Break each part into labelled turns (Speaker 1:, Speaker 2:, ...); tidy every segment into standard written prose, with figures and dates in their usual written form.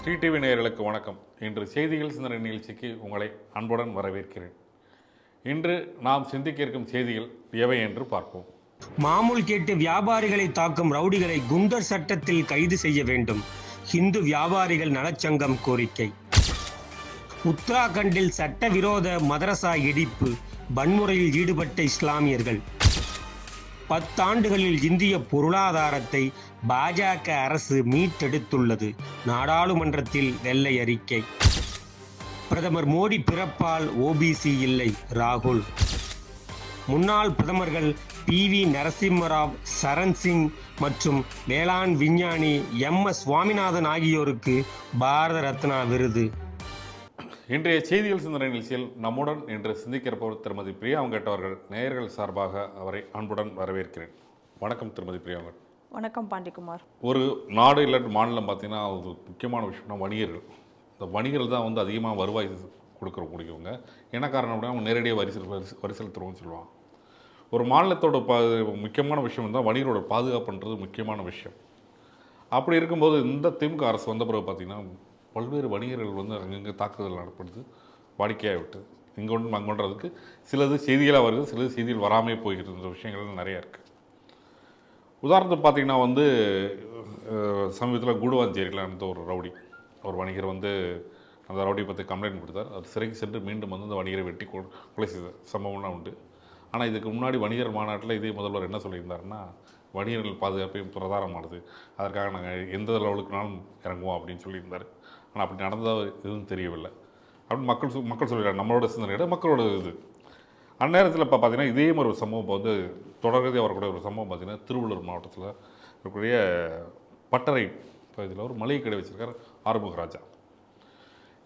Speaker 1: Sri TV நேயர்களுக்கு வணக்கம். இன்று செய்திகள் சிந்தனை நிகழ்ச்சிக்கு உங்களை அன்புடன் வரவேற்கிறேன். இன்று நாம் சிந்திக்க இருக்கும் செய்திகள் எவை என்று பார்ப்போம்.
Speaker 2: மாமூல் கேட்டு வியாபாரிகளை தாக்கும் ரவுடிகளை குண்டர் சட்டத்தில் கைது செய்ய வேண்டும். இந்து வியாபாரிகள் நலச்சங்கம் கோரிக்கை. உத்தராகண்டில் சட்டவிரோத மதரசா இடிப்பு, வன்முறையில் ஈடுபட்ட இஸ்லாமியர்கள். 10 ஆண்டுகளில் இந்திய பொருளாதாரத்தை பாஜக அரசு மீட்டெடுத்துள்ளது. நாடாளுமன்றத்தில் வெள்ளை அறிக்கை. பிரதமர் மோடி பிறப்பால் ஓபிசி இல்லை, ராகுல். முன்னாள் பிரதமர்கள் PV நரசிம்மராவ், சரண் சிங் மற்றும் வேளாண் விஞ்ஞானி MS சுவாமிநாதன் ஆகியோருக்கு பாரத ரத்னா விருது.
Speaker 1: இன்றைய செய்திகள் சிந்தனை நிகழ்ச்சியில் நம்முடன் இன்று சிந்திக்கிறப்பவர் திருமதி பிரியா வெங்கட் அவர்கள். நேயர்கள் சார்பாக அவரை அன்புடன் வரவேற்கிறேன். வணக்கம் திருமதி பிரியா வெங்கட்.
Speaker 3: வணக்கம் பாண்டிக்குமார்.
Speaker 1: ஒரு நாடு இல்லாட்டி மாநிலம் பார்த்திங்கன்னா ஒரு முக்கியமான விஷயம்னா வணிகர்கள். இந்த வணிகர்கள் தான் அதிகமாக வருவாய் கொடுக்கக்கூடியவங்க. என்ன காரணம் அப்படின்னா அவங்க நேரடியாக வரி செலுத்துறோம்னு சொல்லுவாங்க. ஒரு மாநிலத்தோட முக்கியமான விஷயம் தான் வணிகரோட பாதுகாப்புன்றது முக்கியமான விஷயம். அப்படி இருக்கும்போது இந்த திமுக அரசு வந்த பிறகு பார்த்திங்கன்னா பல்வேறு வணிகர்கள் அங்கங்கே தாக்குதல் நடப்படுது, வாடிக்கையாக விட்டு இங்கே ஒன்று அங்கொன்றதுக்கு சிலது செய்திகளாக வருது, சிலது செய்திகள் வராமே போய்கிறது. இந்த விஷயங்கள் நிறையா இருக்குது. உதாரணத்துக்கு பார்த்திங்கன்னா சமீபத்தில் கூடுவாஞ்சேரியில் அந்த ஒரு ரவுடி, ஒரு வணிகர் அந்த ரவுடியை பற்றி கம்ப்ளைண்ட் கொடுத்தார். அது சிறைக்கு சென்று மீண்டும் அந்த வணிகரை வெட்டி கொலை செய்த சம்பவம்லாம் உண்டு. ஆனால் இதுக்கு முன்னாடி வணிகர் மாநாட்டில் இதே முதல்வர் என்ன சொல்லியிருந்தாருன்னா, வணிகர்கள் பாதுகாப்பே பிரதானமானது, அதற்காக நாங்கள் எந்த லெவலுக்குனாலும் இறங்குவோம் அப்படின்னு சொல்லியிருந்தார். ஆனால் அப்படி நடந்ததாக எதுவும் தெரியவில்லை அப்படின்னு மக்கள் சொல்லிடுறாங்க. நம்மளோட சிந்தனையோட மக்களோட இது. அந்நேரத்தில் இப்போ பார்த்திங்கன்னா இதே மாதிரி ஒரு சம்பவம் தொடர்கதையாக வரக்கூடிய ஒரு சம்பவம் பார்த்திங்கன்னா திருவள்ளூர் மாவட்டத்தில் இருக்கக்கூடிய பட்டறை பகுதியில் ஒரு மளிகை கடை வச்சுருக்கார் ஆறுமுகராஜா.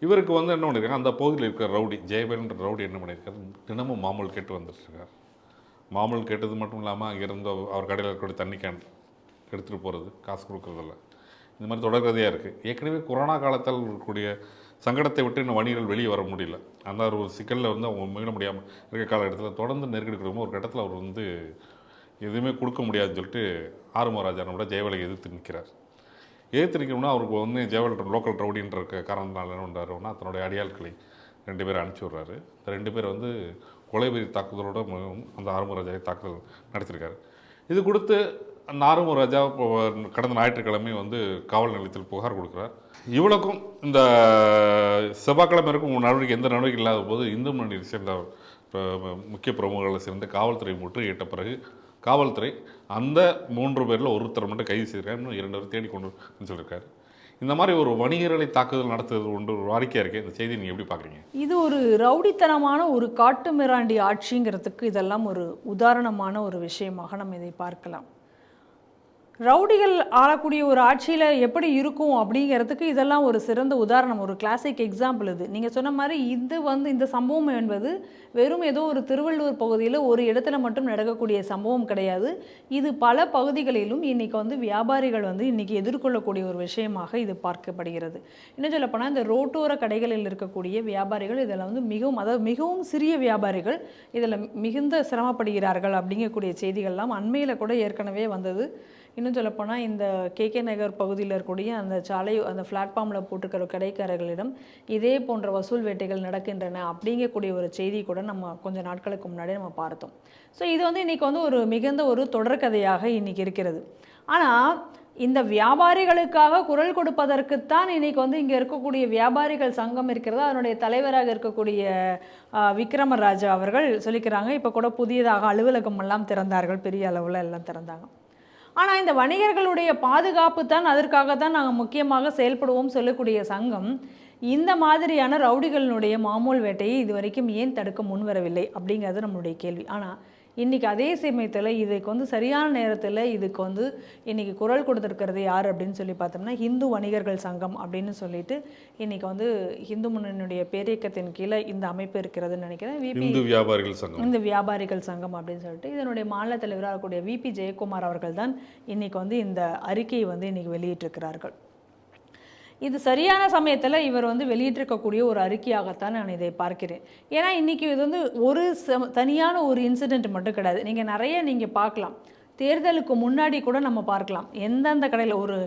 Speaker 1: இவருக்கு என்ன பண்ணியிருக்காங்க, அந்த பகுதியில் இருக்கிற ரவுடி ஜெயபேன்ற ரவுடி என்ன பண்ணியிருக்காரு, தினமும் மாமூல் கேட்டு வந்துட்டுருக்கார். மாமூல் கேட்டது மட்டும் இல்லாமல் அங்கேருந்து அவர் கடையில் இருக்கக்கூடிய தண்ணி கேன் எடுத்துகிட்டு போகிறது, காசு கொடுக்குறதில்ல. இந்த மாதிரி தொடர்கதையாக இருக்குது. ஏற்கனவே கொரோனா காலத்தில் இருக்கக்கூடிய சங்கடத்தை விட்டு இன்னும் வணிகர்கள் வெளியே வர முடியல. அந்த ஒரு சிக்கலில் அவங்க மீள முடியாமல் இருக்க காலகட்டத்தில் தொடர்ந்து நெருக்கடி கொடுக்கும்போது ஒரு கட்டத்தில் அவர் எதுவுமே கொடுக்க முடியாதுன்னு சொல்லிட்டு ஆறுமுகராஜனோட ஜெயவேலையை எதிர்த்து நிற்கிறார். எதிர்த்து நிற்கணும்னா அவருக்கு ஜெயவேல் லோக்கல் ரவுடின்ற காரணத்தினால என்ன பண்ணுறாருன்னா தன்னுடைய அடியாட்களை 2 பேரை அனுப்பிச்சி விட்றாரு. இந்த 2 பேர் கொலைவெறி தாக்குதலோட அந்த ஆறுமுகராஜாவை தாக்குதல் நடத்தியிருக்காரு. இது கொடுத்து அந்த ஆறுமுகராஜா கடந்த ஞாயிற்றுக்கிழமை காவல் நிலையத்தில் புகார் கொடுக்குறார். இவ்வளோக்கும் இந்த செவ்வாய்க்கிழமை இருக்கும் நடவடிக்கை எந்த நடவடிக்கை இல்லாத போது இந்து முன்னணியை சேர்ந்த முக்கிய பிரமுகர்களை சேர்ந்து காவல்துறை முற்றுகையிட்ட பிறகு காவல்துறை அந்த 3 பேரில் ஒருத்தர் மட்டும் கைது செய்திருக்காரு. இன்னும் 2 பேர் தேடி கொண்டு சொல்லியிருக்காரு. இந்த மாதிரி ஒரு வணிகர்களை தாக்குதல் நடத்துவது ஒரு வாடிக்கையாக இருக்குது. இந்த செய்தி நீங்கள் எப்படி பார்க்குறீங்க?
Speaker 3: இது ஒரு ரவுடித்தனமான ஒரு காட்டு மிராண்டி ஆட்சிங்கிறதுக்கு இதெல்லாம் ஒரு உதாரணமான ஒரு விஷயமாக நம்ம இதை பார்க்கலாம். ரவுடிகள் ஆளக்கூடிய ஒரு ஆட்சியில் எப்படி இருக்கும் அப்படிங்கிறதுக்கு இதெல்லாம் ஒரு சிறந்த உதாரணம், ஒரு கிளாசிக் எக்ஸாம்பிள். இது நீங்கள் சொன்ன மாதிரி இந்த சம்பவம் என்பது வெறும் ஏதோ ஒரு திருவள்ளூர் பகுதியில் ஒரு இடத்துல மட்டும் நடக்கக்கூடிய சம்பவம் கிடையாது. இது பல பகுதிகளிலும் இன்றைக்கி வியாபாரிகள் இன்றைக்கி எதிர்கொள்ளக்கூடிய ஒரு விஷயமாக இது பார்க்கப்படுகிறது. இன்னும் சொல்லப்போனால் இந்த ரோட்டோர கடைகளில் இருக்கக்கூடிய வியாபாரிகள் இதில் மிகவும் சிறிய வியாபாரிகள் இதில் மிகுந்த சிரமப்படுகிறார்கள் அப்படிங்கக்கூடிய செய்திகள்லாம் அண்மையில் கூட ஏற்கனவே வந்தது. இன்னும் சொல்லப்போனால் இந்த KK நகர் பகுதியில் இருக்கக்கூடிய அந்த பிளாட்ஃபார்மில் போட்டிருக்கிற கடைக்காரர்களிடம் இதே போன்ற வசூல் வேட்டைகள் நடக்கின்றன அப்படிங்கக்கூடிய ஒரு செய்தி கூட நம்ம கொஞ்சம் நாட்களுக்கு முன்னாடி நம்ம பார்த்தோம். ஸோ இது இன்றைக்கி ஒரு மிகுந்த ஒரு தொடர்கதையாக இன்றைக்கி இருக்கிறது. ஆனால் இந்த வியாபாரிகளுக்காக குரல் கொடுப்பதற்குத்தான் இன்றைக்கி இங்கே இருக்கக்கூடிய வியாபாரிகள் சங்கம் இருக்கிறது. அதனுடைய தலைவராக இருக்கக்கூடிய விக்ரமராஜா அவர்கள் சொல்லிக்கிறாங்க. இப்போ கூட புதியதாக அலுவலகம் எல்லாம் திறந்தார்கள், பெரிய அளவில் எல்லாம் திறந்தாங்க. ஆனால் இந்த வணிகர்களுடைய பாதுகாப்பு தான், அதற்காக தான் நாங்கள் முக்கியமாக செயல்படுவோம் சொல்லக்கூடிய சங்கம் இந்த மாதிரியான ரவுடிகளினுடைய மாமூல் வேட்டையை இது வரைக்கும் ஏன் தடுக்க முன்வரவில்லை அப்படிங்கிறது நம்மளுடைய கேள்வி. ஆனால் இன்றைக்கி அதே சமயத்தில் இதுக்கு சரியான நேரத்தில் இதுக்கு இன்றைக்கி குரல் கொடுத்துருக்கிறது யார் அப்படின்னு சொல்லி பார்த்தோம்னா ஹிந்து வணிகர்கள் சங்கம் அப்படின்னு சொல்லிட்டு இன்றைக்கி ஹிந்து முன்னணியுடைய பேரியக்கத்தின் கீழே இந்த அமைப்பு இருக்கிறதுன்னு நினைக்கிறேன். இந்த வியாபாரிகள் சங்கம் அப்படின்னு சொல்லிட்டு இதனுடைய மாநில தலைவராக இருக்கக்கூடிய VP ஜெயக்குமார் அவர்கள் தான் இன்றைக்கி இந்த அறிக்கையை இன்றைக்கி வெளியிட்டிருக்கிறார்கள். இது சரியான சமயத்தில் இவர் வெளியிட்டிருக்கக்கூடிய ஒரு அறிக்கையாகத்தான் நான் இதை பார்க்கிறேன். ஏன்னா இன்றைக்கி இது ஒரு தனியான ஒரு இன்சிடெண்ட் மட்டும் கிடையாது. நீங்கள் நிறைய பார்க்கலாம். தேர்தலுக்கு முன்னாடி கூட நம்ம பார்க்கலாம். எந்தெந்த கடையில் ஒரு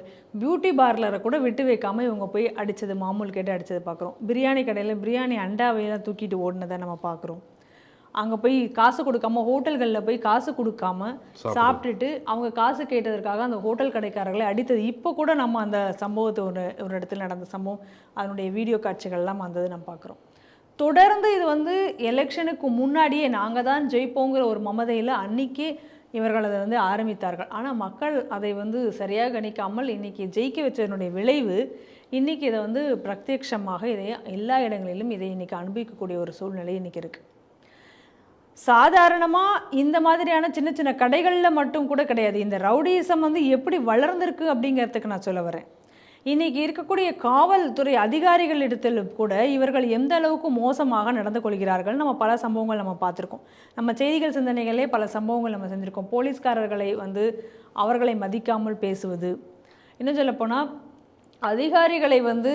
Speaker 3: பியூட்டி பார்லரை கூட விட்டு வைக்காமல் இவங்க போய் அடித்தது, மாமூல் கேட்டு அடித்தது பார்க்குறோம். பிரியாணி கடையில் பிரியாணி அண்டாவையெல்லாம் தூக்கிட்டு ஓடினதை நம்ம பார்க்குறோம். அங்கே போய் காசு கொடுக்காம, ஹோட்டல்களில் போய் காசு கொடுக்காம சாப்பிட்டுட்டு அவங்க காசு கேட்டதற்காக அந்த ஹோட்டல் கடைக்காரர்களை அடித்தது இப்போ கூட நம்ம அந்த சம்பவத்தை ஒரு இடத்துல நடந்த சம்பவம், அதனுடைய வீடியோ காட்சிகள்லாம் வந்தது நம்ம பார்க்குறோம். தொடர்ந்து இது வந்து எலெக்ஷனுக்கு முன்னாடியே நாங்கள் தான் ஜெயிப்போங்கிற ஒரு மமதையில் அன்றைக்கே இவர்கள் அதை வந்து ஆரம்பித்தார்கள். ஆனால் மக்கள் அதை வந்து சரியாக கணிக்காமல் இன்றைக்கி ஜெயிக்க வச்சதனுடைய விளைவு இன்றைக்கி இதை வந்து பிரத்யட்சமாக இதை எல்லா இடங்களிலும் இதை இன்றைக்கி அனுபவிக்கக்கூடிய ஒரு சூழ்நிலை இன்றைக்கி இருக்குது. சாதாரணமாக இந்த மாதிரியான சின்ன சின்ன கடைகளில் மட்டும் கூட கிடையாது. இந்த ரவுடிசம் வந்து எப்படி வளர்ந்துருக்கு அப்படிங்கிறதுக்கு நான் சொல்ல வரேன். இன்றைக்கி இருக்கக்கூடிய காவல்துறை அதிகாரிகளிடத்தில் கூட இவர்கள் எந்த அளவுக்கு மோசமாக நடந்து கொள்கிறார்கள் நம்ம பல சம்பவங்கள் நம்ம பார்த்துருக்கோம். நம்ம செய்திகள் சிந்தனைகளே பல சம்பவங்கள் நம்ம செஞ்சுருக்கோம். போலீஸ்காரர்களை வந்து அவர்களை மதிக்காமல் பேசுவது, இன்னும் சொல்லப்போனால் அதிகாரிகளை வந்து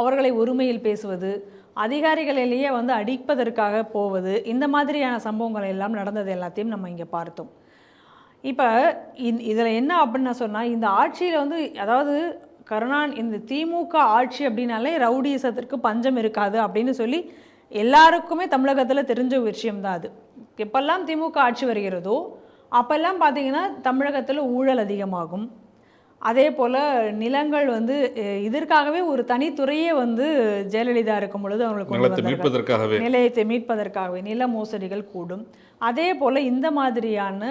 Speaker 3: அவர்களை ஒருமையில் பேசுவது, அதிகாரிகளிலேயே வந்து அடிப்பதற்காக போவது, இந்த மாதிரியான சம்பவங்கள் எல்லாம் நடந்தது எல்லாத்தையும் நம்ம இங்கே பார்த்தோம். இப்போ இதில் என்ன அப்படின்னு நான் சொன்னால், இந்த ஆட்சியில் வந்து அதாவது இந்த திமுக ஆட்சி அப்படின்னாலே ரவுடிசத்திற்கு பஞ்சம் இருக்காது அப்படின்னு சொல்லி எல்லாருக்குமே தமிழகத்தில் தெரிஞ்ச விஷயம்தான் அது. எப்பெல்லாம் திமுக ஆட்சி வருகிறதோ அப்போல்லாம் பார்த்தீங்கன்னா தமிழகத்தில் ஊழல் அதிகமாகும். அதே போல் நிலங்கள் வந்து இதற்காகவே ஒரு தனித்துறையே வந்து ஜெயலலிதா இருக்கும் பொழுது அவங்களுக்கு நிலையத்தை மீட்பதற்காகவே நில மோசடிகள் கூடும். அதே போல் இந்த மாதிரியான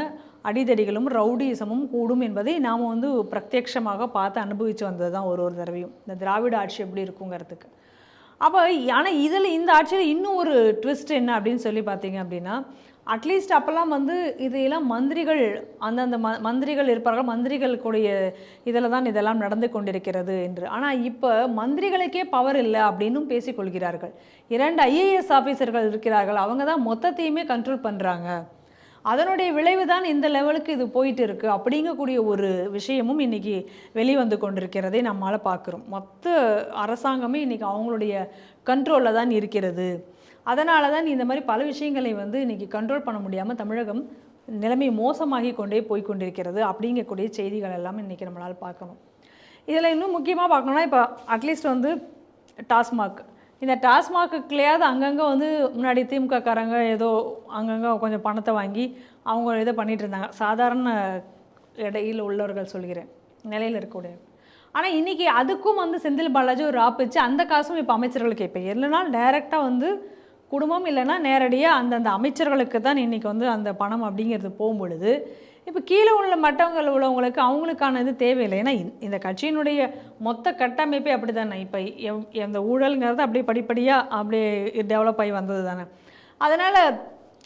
Speaker 3: அடிதடிகளும் ரவுடிசமும் கூடும் என்பதை நாம் வந்து பிரத்யட்சமாக பார்த்து அனுபவித்து வந்தது தான் ஒரு தடவையும் இந்த திராவிட ஆட்சி எப்படி இருக்குங்கிறதுக்கு. அப்போ ஆனால் இந்த ஆட்சியில் இன்னும் ஒரு ட்விஸ்ட் என்ன அப்படின்னு சொல்லி பார்த்தீங்க அப்படின்னா, அட்லீஸ்ட் அப்போல்லாம் வந்து இதையெல்லாம் மந்திரிகள் அந்தந்த மந்திரிகள் இருப்பார்கள், மந்திரிகளுக்குடைய இதில் தான் இதெல்லாம் நடந்து கொண்டிருக்கிறது என்று. ஆனால் இப்போ மந்திரிகளுக்கே பவர் இல்லை அப்படின்னும் பேசிக்கொள்கிறார்கள். 2 IAS ஆஃபீஸர்கள் இருக்கிறார்கள், அவங்க தான் மொத்தத்தையுமே கண்ட்ரோல் பண்ணுறாங்க. அதனுடைய விளைவு தான் இந்த லெவலுக்கு இது போயிட்டு இருக்குது அப்படிங்கக்கூடிய ஒரு விஷயமும் இன்றைக்கி வெளிவந்து கொண்டிருக்கிறதை நம்மளால் பார்க்குறோம். மொத்த அரசாங்கமே இன்றைக்கி அவங்களுடைய கண்ட்ரோலில் தான் இருக்கிறது. அதனால தான் இந்த மாதிரி பல விஷயங்களை வந்து இன்றைக்கி கண்ட்ரோல் பண்ண முடியாமல் தமிழகம் நிலைமை மோசமாகி கொண்டே போய்கொண்டிருக்கிறது அப்படிங்கக்கூடிய செய்திகள் எல்லாம் இன்றைக்கி நம்மளால் பார்க்கணும். இதில் இன்னும் முக்கியமாக பார்க்கணுன்னா, இப்போ அட்லீஸ்ட் வந்து டாஸ்மாக், இந்த டாஸ்மாக்குலேயாவது அங்கங்கே வந்து முன்னாடி திமுகக்காரங்க ஏதோ அங்கங்கே கொஞ்சம் பணத்தை வாங்கி அவங்க இதை பண்ணிகிட்டு இருந்தாங்க, சாதாரண இடையில் உள்ளவர்கள் சொல்கிறேன், நிலையில் இருக்கக்கூடிய. ஆனால் இன்றைக்கி அதுக்கும் வந்து செந்தில் பாலாஜி ஒரு ஆப்பிச்சு அந்த காசும் இப்போ அமைச்சர்களுக்கு இப்போ இல்லைனா டைரெக்டாக வந்து குடும்பம் இல்லைன்னா நேரடியாக அந்தந்த அமைச்சர்களுக்கு தான் இன்றைக்கி வந்து அந்த பணம் அப்படிங்கிறது போகும்பொழுது இப்போ கீழே உள்ள மட்டங்கள் உள்ளவங்களுக்கு அவங்களுக்கான இது தேவையில்லை. ஏன்னா இந்த கட்சியினுடைய மொத்த கட்டமைப்பே அப்படி தானே. இப்போ இந்த ஊழல்ங்கிறது அப்படியே படிப்படியாக அப்படியே டெவலப் ஆகி வந்தது தானே. அதனால்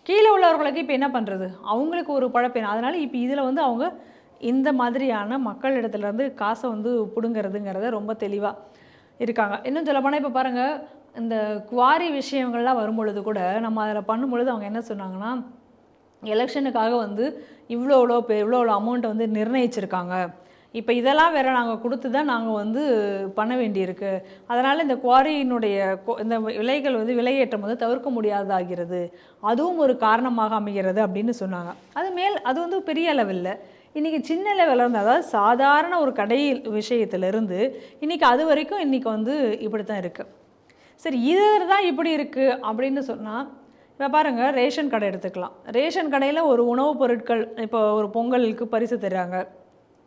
Speaker 3: கீழே உள்ளவர்களுக்கு இப்போ என்ன பண்ணுறது, அவங்களுக்கு ஒரு பழப்பேன். அதனால் இப்போ இதில் வந்து அவங்க இந்த மாதிரியான மக்களிடத்துலேருந்து காசை வந்து பிடுங்கிறதுங்கிறத ரொம்ப தெளிவாக இருக்காங்க. இன்னும் சொல்லப்போனால் இப்போ பாருங்கள், இந்த குவாரி விஷயங்கள்லாம் வரும்பொழுது கூட நம்ம அதில் பண்ணும்பொழுது அவங்க என்ன சொன்னாங்கன்னா, எலெக்ஷனுக்காக வந்து இவ்வளோ அமௌண்ட்டை வந்து நிர்ணயிச்சிருக்காங்க, இப்போ இதெல்லாம் வேறு நாங்கள் கொடுத்து தான் நாங்கள் வந்து பண்ண வேண்டியிருக்கு, அதனால் இந்த குவாரியினுடைய இந்த விலைகள் வந்து விலையேற்றம் வந்து தவிர்க்க முடியாததாகிறது, அதுவும் ஒரு காரணமாக அமைகிறது அப்படின்னு சொன்னாங்க. அது வந்து பெரிய லெவலில் இன்றைக்கி சின்ன லெவலில் இருந்து, அதாவது சாதாரண ஒரு கடை விஷயத்திலிருந்து இன்றைக்கி அது வரைக்கும் இன்றைக்கி வந்து இப்படி தான் இருக்குது. சரி, இது தான் இப்படி இருக்குது அப்படின்னு சொன்னால், இப்போ பாருங்கள், ரேஷன் கடை எடுத்துக்கலாம். ரேஷன் கடையில் ஒரு உணவுப் பொருட்கள் இப்போ ஒரு பொங்கலுக்கு பரிசு தர்றாங்க,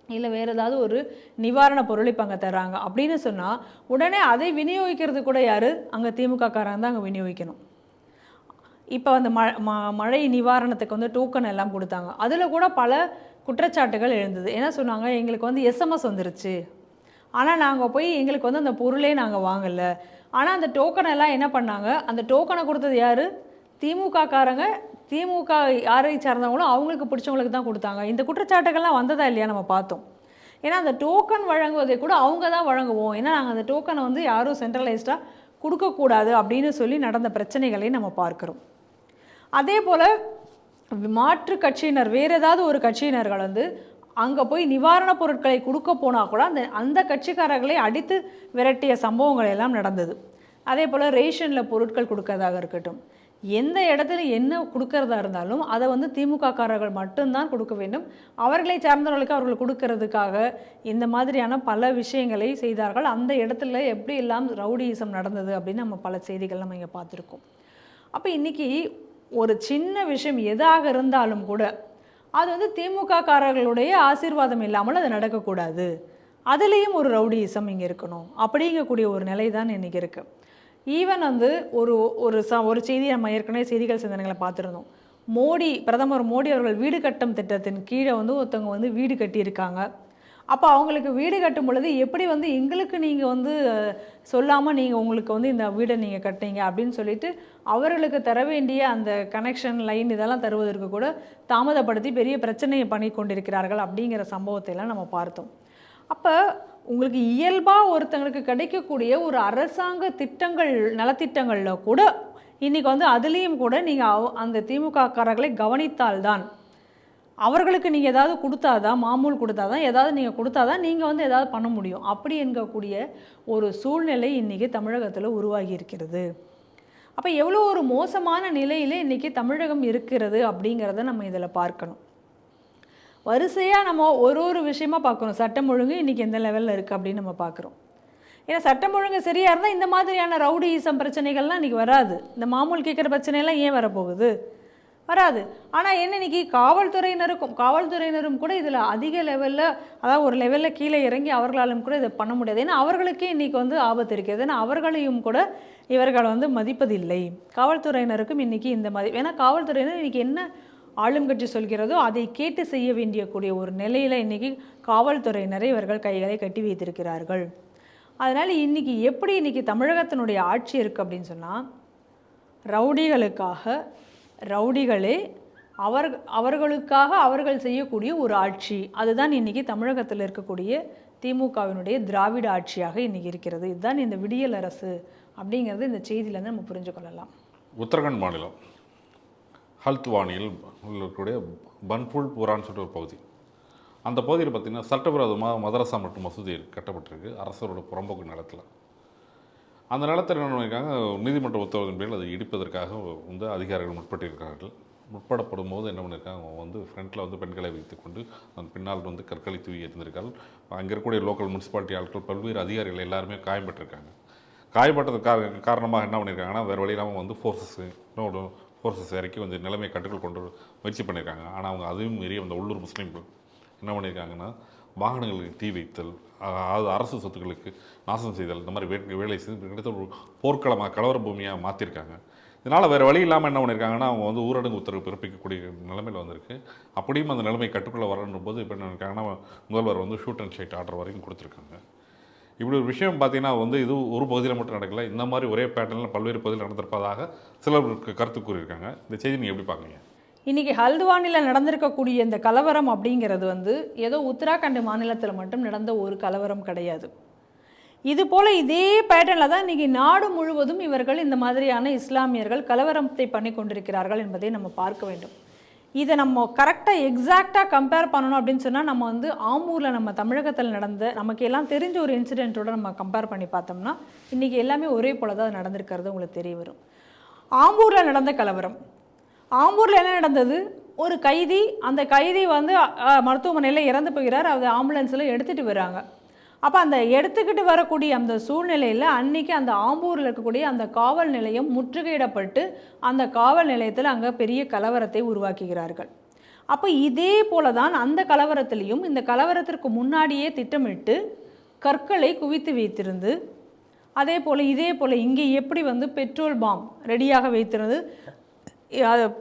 Speaker 3: இல்லை வேறு ஏதாவது ஒரு நிவாரணப் பொருள் இப்போ அங்கே தர்றாங்க அப்படின்னு சொன்னால் உடனே அதை விநியோகிக்கிறது கூட யார், அங்கே திமுககாரங்க தான் அங்கே விநியோகிக்கணும். இப்போ அந்த மழை நிவாரணத்துக்கு வந்து டோக்கன் எல்லாம் கொடுத்தாங்க, அதில் கூட பல குற்றச்சாட்டுகள் எழுந்தது. என்ன சொன்னாங்க, எங்களுக்கு வந்து SMS வந்துருச்சு, ஆனால் நாங்கள் போய் எங்களுக்கு வந்து அந்த பொருளே நாங்கள் வாங்கலை, ஆனால் அந்த டோக்கனை எல்லாம் என்ன பண்ணாங்க, அந்த டோக்கனை கொடுத்தது யார், திமுககாரங்க, திமுக யாரை சார்ந்தவங்களோ அவங்களுக்கு பிடிச்சவங்களுக்கு தான் கொடுத்தாங்க. இந்த குற்றச்சாட்டுகள்லாம் வந்ததா இல்லையா நம்ம பார்த்தோம். ஏன்னா அந்த டோக்கன் வழங்குவதை கூட அவங்க தான் வழங்குவோம், ஏன்னா நாங்கள் அந்த டோக்கனை வந்து யாரும் சென்ட்ரலைஸ்டாக கொடுக்கக்கூடாது அப்படின்னு சொல்லி நடந்த பிரச்சனைகளையும் நம்ம பார்க்குறோம். அதே போல் மாற்று கட்சியினர், வேறு ஏதாவது ஒரு கட்சியினர்கள் வந்து அங்கே போய் நிவாரணப் பொருட்களை கொடுக்க போனால் கூட அந்த கட்சிக்காரர்களை அடித்து விரட்டிய சம்பவங்கள் எல்லாம் நடந்தது. அதே போல் ரேஷனில் பொருட்கள் கொடுக்கறதாக இருக்கட்டும், எந்த இடத்துல என்ன கொடுக்கறதா இருந்தாலும் அதை வந்து திமுககாரர்கள் மட்டும்தான் கொடுக்க வேண்டும். அவர்களை சார்ந்தவர்களுக்கு அவர்கள் கொடுக்கறதுக்காக இந்த மாதிரியான பல விஷயங்களை செய்தார்கள். அந்த இடத்துல எப்படி எல்லாம் ரவுடியிசம் நடந்தது அப்படின்னு நம்ம பல செய்திகள் நம்ம இங்கே பார்த்துருக்கோம். அப்போ இன்றைக்கி ஒரு சின்ன விஷயம் எதாக இருந்தாலும் கூட அது வந்து திமுககாரர்களுடைய ஆசீர்வாதம் இல்லாமல் அது நடக்கக்கூடாது. அதுலேயும் ஒரு ரவுடியிசம் இங்கே இருக்கணும் அப்படிங்கக்கூடிய ஒரு நிலை தான் இன்றைக்கி இருக்குது. ஈவன் வந்து ஒரு செய்தி நம்ம ஏற்கனவே செய்திகள் சிந்தனைகளை பார்த்துருந்தோம். பிரதமர் மோடி அவர்கள் வீடு கட்டும் திட்டத்தின் கீழே வந்து ஒருத்தவங்க வந்து வீடு கட்டியிருக்காங்க. அப்போ அவங்களுக்கு வீடு கட்டும் பொழுது எப்படி வந்து எங்களுக்கு நீங்கள் வந்து சொல்லாமல் நீங்கள் உங்களுக்கு வந்து இந்த வீடை நீங்கள் கட்டினீங்க அப்படின்னு சொல்லிட்டு அவர்களுக்கு தர வேண்டிய அந்த கனெக்ஷன் லைன் இதெல்லாம் தருவதற்கு கூட தாமதப்படுத்தி பெரிய பிரச்சனையை பண்ணி கொண்டிருக்கிறார்கள் அப்படிங்கிற சம்பவத்தை எல்லாம் நம்ம பார்த்தோம். அப்போ உங்களுக்கு இயல்பாக ஒருத்தங்களுக்கு கிடைக்கக்கூடிய ஒரு அரசாங்க திட்டங்கள் நலத்திட்டங்களில் கூட இன்றைக்கி வந்து அதுலேயும் கூட நீங்கள் அந்த திமுககாரர்களை கவனித்தால்தான் அவர்களுக்கு நீங்கள் ஏதாவது கொடுத்தாதான், மாமூல் கொடுத்தாதான், ஏதாவது நீங்கள் கொடுத்தாதான் நீங்கள் வந்து ஏதாவது பண்ண முடியும். அப்படி என்கக்கூடிய ஒரு சூழ்நிலை இன்றைக்கி தமிழகத்தில் உருவாகி இருக்கிறது. அப்போ எவ்வளோ ஒரு மோசமான நிலையில் இன்றைக்கி தமிழகம் இருக்கிறது அப்படிங்கிறத நம்ம இதில் பார்க்கணும். வரிசையாக நம்ம ஒரு விஷயமாக பார்க்கணும். சட்டம் ஒழுங்கு இன்றைக்கி எந்த லெவலில் இருக்குது அப்படின்னு நம்ம பார்க்குறோம். ஏன்னா சட்டம் ஒழுங்கு சரியாக இருந்தால் இந்த மாதிரியான ரவுடியிசம் பிரச்சனைகள்லாம் இன்றைக்கி வராது. இந்த மாமூல் கேட்குற பிரச்சனையெல்லாம் ஏன் வரப்போகுது? வராது. ஆனால் என்ன இன்றைக்கி காவல்துறையினரும் கூட இதில் அதிக லெவலில், அதாவது ஒரு லெவலில் கீழே இறங்கி அவர்களாலும் கூட இதை பண்ண முடியாது. ஏன்னா அவர்களுக்கே இன்றைக்கி வந்து ஆபத்து இருக்கிறது. ஏன்னா அவர்களையும் கூட இவர்கள் வந்து மதிப்பதில்லை. காவல்துறையினருக்கும் இன்றைக்கி இந்த மாதிரி, ஏன்னா காவல்துறையினர் இன்றைக்கி என்ன ஆளும் கட்சி சொல்கிறதோ அதை கேட்டு செய்ய வேண்டியக்கூடிய ஒரு நிலையில் இன்றைக்கி காவல்துறையினரை இவர்கள் கைகளை கட்டி வைத்திருக்கிறார்கள். அதனால் இன்றைக்கி எப்படி இன்றைக்கி தமிழகத்தினுடைய ஆட்சி இருக்குது அப்படின்னு சொன்னால், ரவுடிகளே அவர்களுக்காக அவர்கள் செய்யக்கூடிய ஒரு ஆட்சி. அதுதான் இன்றைக்கி தமிழகத்தில் இருக்கக்கூடிய திமுகவினுடைய திராவிட ஆட்சியாக இன்றைக்கி இருக்கிறது. இதுதான் இந்த விடியல் அரசு அப்படிங்கிறது இந்த செய்தியிலேருந்து நம்ம புரிஞ்சு கொள்ளலாம்.
Speaker 1: உத்தரகாண்ட் மாநிலம் ஹல்த்வானியில் இருக்கக்கூடிய பன்புல் பூரான்னு சொல்லிட்டு ஒரு பகுதி. அந்த பகுதியில் பார்த்திங்கன்னா சட்டவிரோதமாக மதரசா மற்றும் மசூதி கட்டப்பட்டிருக்கு அரசரோட புறம்போக்கு நிலத்தில். அந்த நிலத்தில் என்ன பண்ணியிருக்காங்க, நீதிமன்ற உத்தரவின் பேரில் அதை இடிப்பதற்காக வந்து அதிகாரிகள் முற்பட்டிருக்கிறார்கள். முற்படப்படும் போது என்ன பண்ணியிருக்காங்க, அவங்க வந்து ஃப்ரண்ட்டில் வந்து பெண்களை வைத்துக்கொண்டு அந்த பின்னால் வந்து கற்களை தூவி எறிந்திருக்கார்கள். அங்கே இருக்கக்கூடிய லோக்கல் முனிசிபாலிட்டி ஆட்கள், பல்வேறு அதிகாரிகள் எல்லாருமே காயப்பட்டிருக்காங்க. காயப்பட்டதுக்கு காரணமாக என்ன பண்ணியிருக்காங்கன்னா, வேறு வழி இல்லாமல் வந்து ஃபோர்ஸஸ் இறக்கி கொஞ்சம் நிலைமையை கட்டுக்குள் கொண்டு முயற்சி பண்ணியிருக்காங்க. ஆனால் அவங்க அதையும் மீறி அந்த உள்ளூர் முஸ்லீம்கள் என்ன பண்ணியிருக்காங்கன்னா, வாகனங்களுக்கு தீ வைத்தல், அது அரசு சொத்துக்களுக்கு நாசம் செய்தல், இந்த மாதிரி வேலை செய்து கிட்டத்தட்ட ஒரு போர்க்களமாக கலவர பூமியாக மாற்றிருக்காங்க. இதனால் வேறு வழி இல்லாமல் என்ன பண்ணியிருக்காங்கன்னா, அவங்க வந்து ஊரடங்கு உத்தரவு பிறப்பிக்கக்கூடிய நிலைமையில் வந்திருக்கு. அப்படியும் அந்த நிலைமை கட்டுக்குள்ளே வரணும் போது இப்போ என்ன பண்ணியிருக்காங்கன்னா, முதல்வர் வந்து ஷூட் அண்ட் ஷைட் ஆர்டர் வரைக்கும் கொடுத்துருக்காங்க. இப்படி ஒரு விஷயம் பார்த்தீங்கன்னா வந்து இது ஒரு பகுதியில் மட்டும் நடக்கல, இந்த மாதிரி ஒரே பேட்டர்னில் பல்வேறு பகுதியில் நடந்திருப்பதாக சிலருக்கு கருத்து கூறியிருக்காங்க. இந்த செய்தி நீங்கள் எப்படி பார்க்குறீங்க?
Speaker 3: இன்றைக்கி ஹல்த்வானியில் நடந்திருக்கக்கூடிய இந்த கலவரம் அப்படிங்கிறது வந்து ஏதோ உத்தராகண்ட் மாநிலத்தில் மட்டும் நடந்த ஒரு கலவரம் கிடையாது. இது போல் இதே பேட்டர்னில் தான் இன்றைக்கி நாடு முழுவதும் இவர்கள் இந்த மாதிரியான இஸ்லாமியர்கள் கலவரத்தை பண்ணி கொண்டிருக்கிறார்கள் என்பதை நம்ம பார்க்க வேண்டும். இதை நம்ம கரெக்டாக எக்ஸாக்டாக கம்பேர் பண்ணணும் அப்படின்னு சொன்னால், நம்ம வந்து ஆம்பூரில் நம்ம தமிழகத்தில் நடந்த நமக்கு எல்லாம் தெரிஞ்ச ஒரு இன்சிடெண்ட்டோடு நம்ம கம்பேர் பண்ணி பார்த்தோம்னா இன்றைக்கி எல்லாமே ஒரே போல தான் நடந்திருக்கிறது உங்களுக்கு தெரிய வரும். ஆம்பூரில் நடந்த கலவரம், ஆம்பூரில் என்ன நடந்தது, ஒரு கைதி, அந்த கைதி வந்து மருத்துவமனையில் இறந்து போகிறார். அதை ஆம்புலன்ஸில் எடுத்துகிட்டு வராங்க. அப்போ அந்த எடுத்துக்கிட்டு வரக்கூடிய அந்த சூழ்நிலையில் அன்றைக்கி அந்த ஆம்பூரில் இருக்கக்கூடிய அந்த காவல் நிலையம் முற்றுகையிடப்பட்டு அந்த காவல் நிலையத்தில் அங்கே பெரிய கலவரத்தை உருவாக்குகிறார்கள். அப்போ இதே போல தான் அந்த கலவரத்திலையும் இந்த கலவரத்திற்கு முன்னாடியே திட்டமிட்டு கற்களை குவித்து வைத்திருந்து, இதே போல் இங்கே எப்படி வந்து பெட்ரோல் பாம் ரெடியாக வைத்திருந்து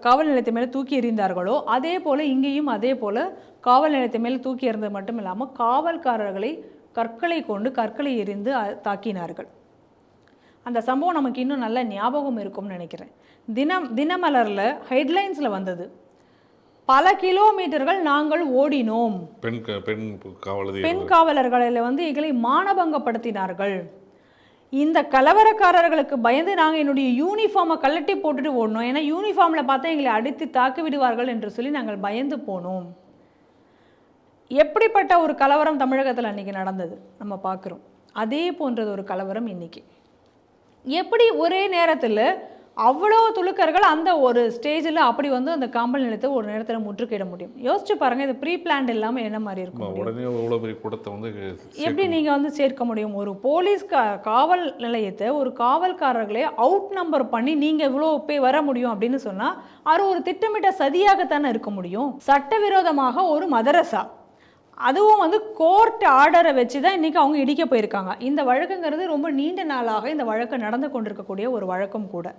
Speaker 3: காவல் நிலையத்தை மேலே தூக்கி எறிந்தார்களோ அதே போல் இங்கேயும் அதே போல் காவல் நிலையத்தை மேலே தூக்கி எறிந்தது மட்டும் இல்லாமல் காவல்காரர்களை கற்களை எறிந்து தாக்கினார்கள். அந்த சம்பவம் நமக்கு இன்னும் நல்ல ஞாபகம் இருக்கும்னு நினைக்கிறேன். தினமலரில் ஹெட்லைன்ஸில் வந்தது, பல கிலோமீட்டர்கள் நாங்கள் ஓடினோம், பெண் காவலர்களில் வந்து எங்களை மானபங்கப்படுத்தினார்கள், இந்த கலவரக்காரர்களுக்கு பயந்து நாங்கள் என்னுடைய யூனிஃபார்மை கழட்டி போட்டுட்டு ஓடணும், ஏன்னா யூனிஃபார்மில் பார்த்தா எங்களை அடித்து தாக்கி விடுவார்கள் என்று சொல்லி நாங்கள் பயந்து போனோம். எப்படிப்பட்ட ஒரு கலவரம் தமிழகத்தில் அன்றைக்கி நடந்தது நம்ம பார்க்குறோம். அதே போன்றது ஒரு கலவரம் இன்றைக்கி. எப்படி ஒரே நேரத்தில் அவ்வளோ துலுக்கர்கள் அந்த ஒரு ஸ்டேஜில் அப்படி வந்து அந்த காவல் நிலையத்தை ஒரு நேரத்தில் முற்றுகையிட முடியும். யோசிச்சு பாருங்கள், இது ப்ரீ பிளான்ட் இல்லாமல் என்ன மாதிரி இருக்கும்?
Speaker 1: உடனே அவ்வளோ பெரிய கூட்டத்தை வந்து
Speaker 3: எப்படி நீங்கள் வந்து சேர்க்க முடியும்? ஒரு போலீஸ் காவல் நிலையத்தை ஒரு காவல்காரர்களே அவுட் நம்பர் பண்ணி நீங்கள் இவ்வளோ வர முடியும் அப்படின்னு சொன்னால் அது ஒரு திட்டமிட்ட சதியாகத்தானே இருக்க முடியும். சட்டவிரோதமாக ஒரு மதரசா, அதுவும் வந்து கோர்ட் ஆர்டரை வச்சு தான் இன்றைக்கி அவங்க இடிக்க போயிருக்காங்க. இந்த வழக்குங்கிறது ரொம்ப நீண்ட நாளாக இந்த வழக்கு நடந்து கொண்டிருக்கக்கூடிய ஒரு வழக்கம் கூட.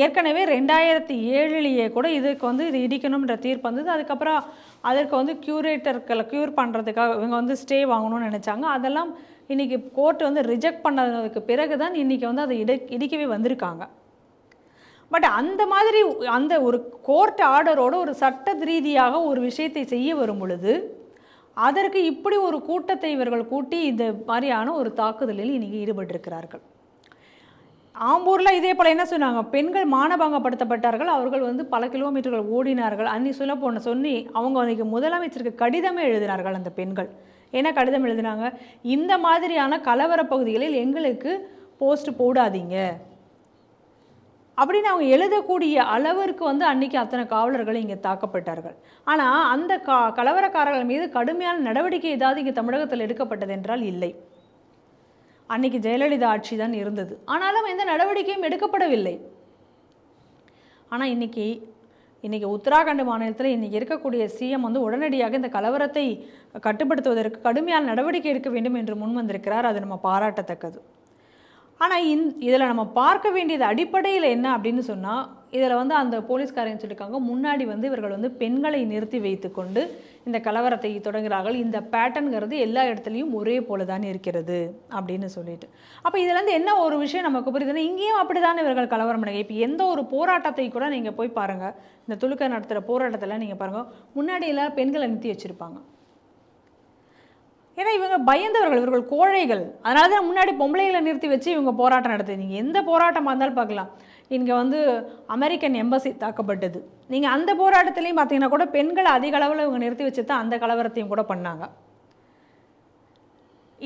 Speaker 3: ஏற்கனவே 2007 கூட இதுக்கு வந்து இது இடிக்கணும்ன்ற தீர்ப்பு வந்தது. அதுக்கப்புறம் அதற்கு வந்து க்யூர் பண்ணுறதுக்காக இவங்க வந்து ஸ்டே வாங்கணும்னு நினச்சாங்க. அதெல்லாம் இன்றைக்கி கோர்ட் வந்து ரிஜெக்ட் பண்ணதுக்கு பிறகு தான் இன்றைக்கி வந்து அதை இடிக்கவே வந்திருக்காங்க. பட் அந்த மாதிரி அந்த ஒரு கோர்ட் ஆர்டரோடு ஒரு சட்ட ரீதியாக ஒரு விஷயத்தை செய்ய வரும் பொழுது அதற்கு இப்படி ஒரு கூட்டத்தை இவர்கள் கூட்டி இந்த மாதிரியான ஒரு தாக்குதலில் இன்றைக்கி ஈடுபட்டிருக்கிறார்கள். ஆம்பூரில் இதே போல் என்ன சொன்னாங்க, பெண்கள் மானபங்கப்படுத்தப்பட்டார்கள், அவர்கள் வந்து பல கிலோமீட்டர்கள் ஓடினார்கள். அன்னி சொல்லி அவங்க அன்றைக்கி முதலமைச்சருக்கு கடிதமே எழுதினார்கள் அந்த பெண்கள். என்ன கடிதம் எழுதினாங்க? இந்த மாதிரியான கலவர பகுதிகளில் எங்களுக்கு போஸ்ட் போடாதீங்க அப்படின்னு அவங்க எழுதக்கூடிய அளவிற்கு வந்து அன்றைக்கி அத்தனை காவலர்கள் இங்கே தாக்கப்பட்டார்கள். ஆனால் அந்த கலவரக்காரர்கள் மீது கடுமையான நடவடிக்கை ஏதாவது இங்கே தமிழகத்தில் எடுக்கப்பட்டது என்றால் இல்லை. அன்றைக்கி ஜெயலலிதா ஆட்சி தான் இருந்தது, ஆனாலும் எந்த நடவடிக்கையும் எடுக்கப்படவில்லை. ஆனால் இன்றைக்கி உத்தராகண்ட் மாநிலத்தில் இன்றைக்கி இருக்கக்கூடிய சிஎம் வந்து உடனடியாக இந்த கலவரத்தை கட்டுப்படுத்துவதற்கு கடுமையான நடவடிக்கை எடுக்க வேண்டும் என்று முன் வந்திருக்கிறார். அது நம்ம பாராட்டத்தக்கது. ஆனால் இதில் நம்ம பார்க்க வேண்டியது அடிப்படையில் என்ன அப்படின்னு சொன்னால், இதில் வந்து அந்த போலீஸ்காரங்க சொல்லியிருக்காங்க, முன்னாடி வந்து இவர்கள் வந்து பெண்களை நிறுத்தி வைத்து கொண்டு இந்த கலவரத்தை தொடங்குகிறார்கள், இந்த பேட்டர்னுங்கிறது எல்லா இடத்துலையும் ஒரே போல தான் இருக்கிறது அப்படின்னு சொல்லிட்டு. அப்போ இதுலேருந்து என்ன ஒரு விஷயம் நமக்கு புரியுதுன்னா, இங்கேயும் அப்படி தானே இவர்கள் கலவரம் பண்ணுங்க. இப்போ எந்த ஒரு போராட்டத்தை கூட நீங்கள் போய் பாருங்கள், இந்த துலுக்க நடத்துகிற போராட்டத்தில் நீங்கள் பாருங்கள், முன்னாடி எல்லாம் பெண்களை நிறுத்தி வச்சுருப்பாங்க. ஏன்னா இவங்க பயந்தவர்கள், இவர்கள் கோழைகள். அதனால தான் முன்னாடி பொம்பளைகளை நிறுத்தி வச்சு இவங்க போராட்டம் நடத்துது. நீங்கள் எந்த போராட்டமாக இருந்தாலும் பார்க்கலாம். இங்கே வந்து அமெரிக்கன் எம்பசி தாக்கப்பட்டது, நீங்கள் அந்த போராட்டத்திலையும் பார்த்தீங்கன்னா கூட பெண்களை அதிக அளவில் இவங்க நிறுத்தி வச்சு தான் அந்த கலவரத்தையும் கூட பண்ணாங்க.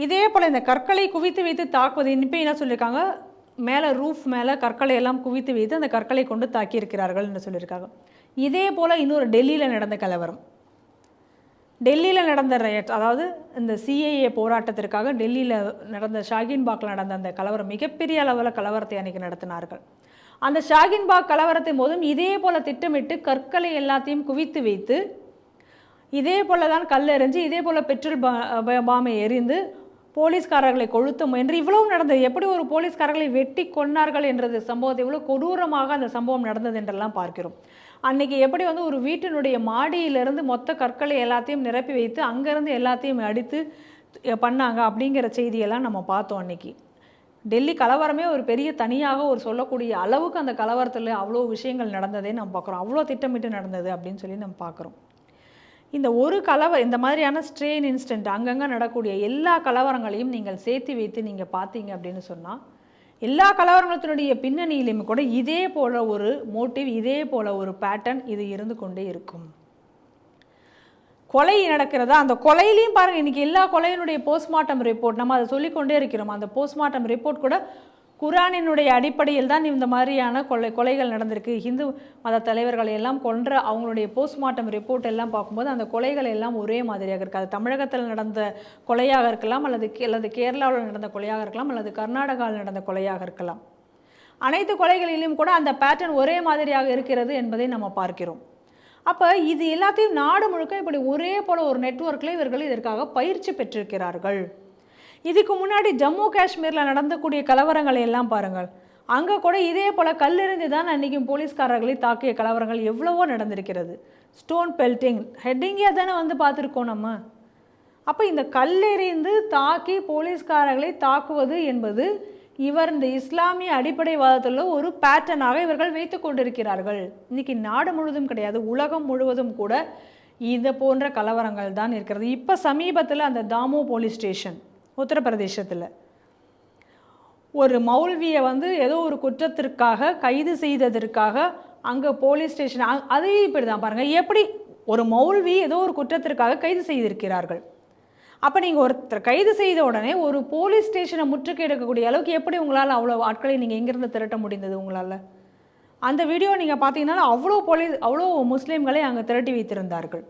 Speaker 3: இதே போல் இந்த கற்களை குவித்து வைத்து தாக்குவது, இப்போ என்ன சொல்லியிருக்காங்க, மேலே ரூஃப் மேலே கற்களை எல்லாம் குவித்து வைத்து அந்த கற்களை கொண்டு தாக்கியிருக்கிறார்கள் என்று சொல்லியிருக்காங்க. இதே போல் இன்னொரு டெல்லியில் நடந்த கலவரம், டெல்லியில் நடந்த ரயட், அதாவது இந்த சிஏஏ போராட்டத்திற்காக டெல்லியில் நடந்த ஷாகின்பாக்கில் நடந்த அந்த கலவரம், மிகப்பெரிய அளவில் கலவரத்தை அன்றைக்கி நடத்தினார்கள். அந்த ஷாகின்பாக் கலவரத்தின் போதும் இதே போல் திட்டமிட்டு கற்களை எல்லாத்தையும் குவித்து வைத்து இதே போல் தான் கல்லெறிஞ்சு இதே போல் பெட்ரோல் பாமை எரிந்து போலீஸ்காரர்களை கொளுத்த முயன்று இவ்வளவு நடந்தது. எப்படி ஒரு போலீஸ்காரர்களை வெட்டி கொன்னார்கள் என்றது சம்பவத்தை எவ்வளோ கொடூரமாக அந்த சம்பவம் நடந்தது என்றெல்லாம் பார்க்கிறோம். அன்றைக்கி எப்படி வந்து ஒரு வீட்டினுடைய மாடியிலிருந்து மொத்த கற்களை எல்லாத்தையும் நிரப்பி வைத்து அங்கேருந்து எல்லாத்தையும் அடித்து பண்ணாங்க அப்படிங்கிற செய்தியெல்லாம் நம்ம பார்த்தோம். அன்றைக்கி டெல்லி கலவரமே ஒரு பெரிய தனியாக ஒரு சொல்லக்கூடிய அளவுக்கு அந்த கலவரத்தில் அவ்வளோ விஷயங்கள் நடந்ததே நம்ம பார்க்குறோம். அவ்வளோ திட்டமிட்டு நடந்தது அப்படின்னு சொல்லி நம்ம பார்க்குறோம். இந்த ஒரு இந்த மாதிரியான ஸ்ட்ரெயின் இன்ஸ்டன்ட் அங்கங்கே நடக்கூடிய எல்லா கலவரங்களையும் நீங்கள் சேர்த்து வைத்து நீங்கள் பார்த்தீங்க அப்படின்னு சொன்னால், எல்லா கலவரத்தினுடைய பின்னணியிலுமே கூட இதே போல் ஒரு மோட்டிவ், இதே போல் ஒரு பேட்டர்ன் இது இருந்து கொண்டே இருக்கும். கொலை நடக்கிறதா, அந்த கொலையிலையும் பாருங்கள், இன்றைக்கி எல்லா கொலையினுடைய போஸ்ட்மார்ட்டம் ரிப்போர்ட் நம்ம அதை சொல்லிக்கொண்டே இருக்கிறோம். அந்த போஸ்ட்மார்ட்டம் ரிப்போர்ட் கூட குரானினுடைய அடிப்படையில் தான் இந்த மாதிரியான கொலைகள் நடந்திருக்கு. ஹிந்து மத தலைவர்களை எல்லாம் கொன்ற அவங்களுடைய போஸ்ட்மார்ட்டம் ரிப்போர்ட் எல்லாம் பார்க்கும்போது அந்த கொலைகள் எல்லாம் ஒரே மாதிரியாக இருக்காது. தமிழகத்தில் நடந்த கொலையாக இருக்கலாம், அல்லது கேரளாவில் நடந்த கொலையாக இருக்கலாம், அல்லது கர்நாடகாவில் நடந்த கொலையாக இருக்கலாம். அனைத்து கொலைகளிலும் கூட அந்த பேட்டர்ன் ஒரே மாதிரியாக இருக்கிறது என்பதை நம்ம பார்க்கிறோம். அப்போ இது எல்லாத்தையும் நாடு முழுக்க இப்படி ஒரே போல் ஒரு நெட்வொர்க்கில் இவர்கள் இதற்காக பயிற்சி பெற்றிருக்கிறார்கள். இதுக்கு முன்னாடி ஜம்மு காஷ்மீரில் நடந்தக்கூடிய கலவரங்களை எல்லாம் பாருங்கள், அங்கே கூட இதே போல் கல்லெறிந்து தான் அன்றைக்கும் போலீஸ்காரர்களை தாக்கிய கலவரங்கள் எவ்வளவோ நடந்திருக்கிறது. ஸ்டோன் பெல்ட்டிங் ஹெட்டிங்கே தானே வந்து பார்த்துருக்கோம் நம்ம. அப்போ இந்த கல்லெறிந்து தாக்கி போலீஸ்காரர்களை தாக்குவது என்பது இந்த இஸ்லாமிய அடிப்படைவாதத்தில் ஒரு பேட்டர்னாக இவர்கள் வைத்து கொண்டிருக்கிறார்கள். இன்றைக்கி நாடு முழுவதும் கிடையாது, உலகம் முழுவதும் கூட இது போன்ற கலவரங்கள் தான் இருக்கிறது. இப்போ சமீபத்தில் அந்த தாமோ போலீஸ் ஸ்டேஷன் உத்தரப்பிரதேசத்தில் ஒரு மௌல்வியை வந்து ஏதோ ஒரு குற்றத்திற்காக கைது செய்ததற்காக அங்கே போலீஸ் ஸ்டேஷன், அதையும் இப்படி தான் பாருங்கள், எப்படி ஒரு மௌல்வி ஏதோ ஒரு குற்றத்திற்காக கைது செய்திருக்கிறார்கள். அப்போ நீங்கள் ஒருத்தர் கைது செய்த உடனே ஒரு போலீஸ் ஸ்டேஷனை முற்றுகை எடுக்கக்கூடிய அளவுக்கு எப்படி உங்களால் அவ்வளோ ஆட்களை நீங்கள் எங்கேருந்து திரட்ட முடிந்தது உங்களால்? அந்த வீடியோ நீங்கள் பார்த்தீங்கன்னா அவ்வளோ முஸ்லீம்களை அங்கே திரட்டி வைத்திருந்தார்கள்.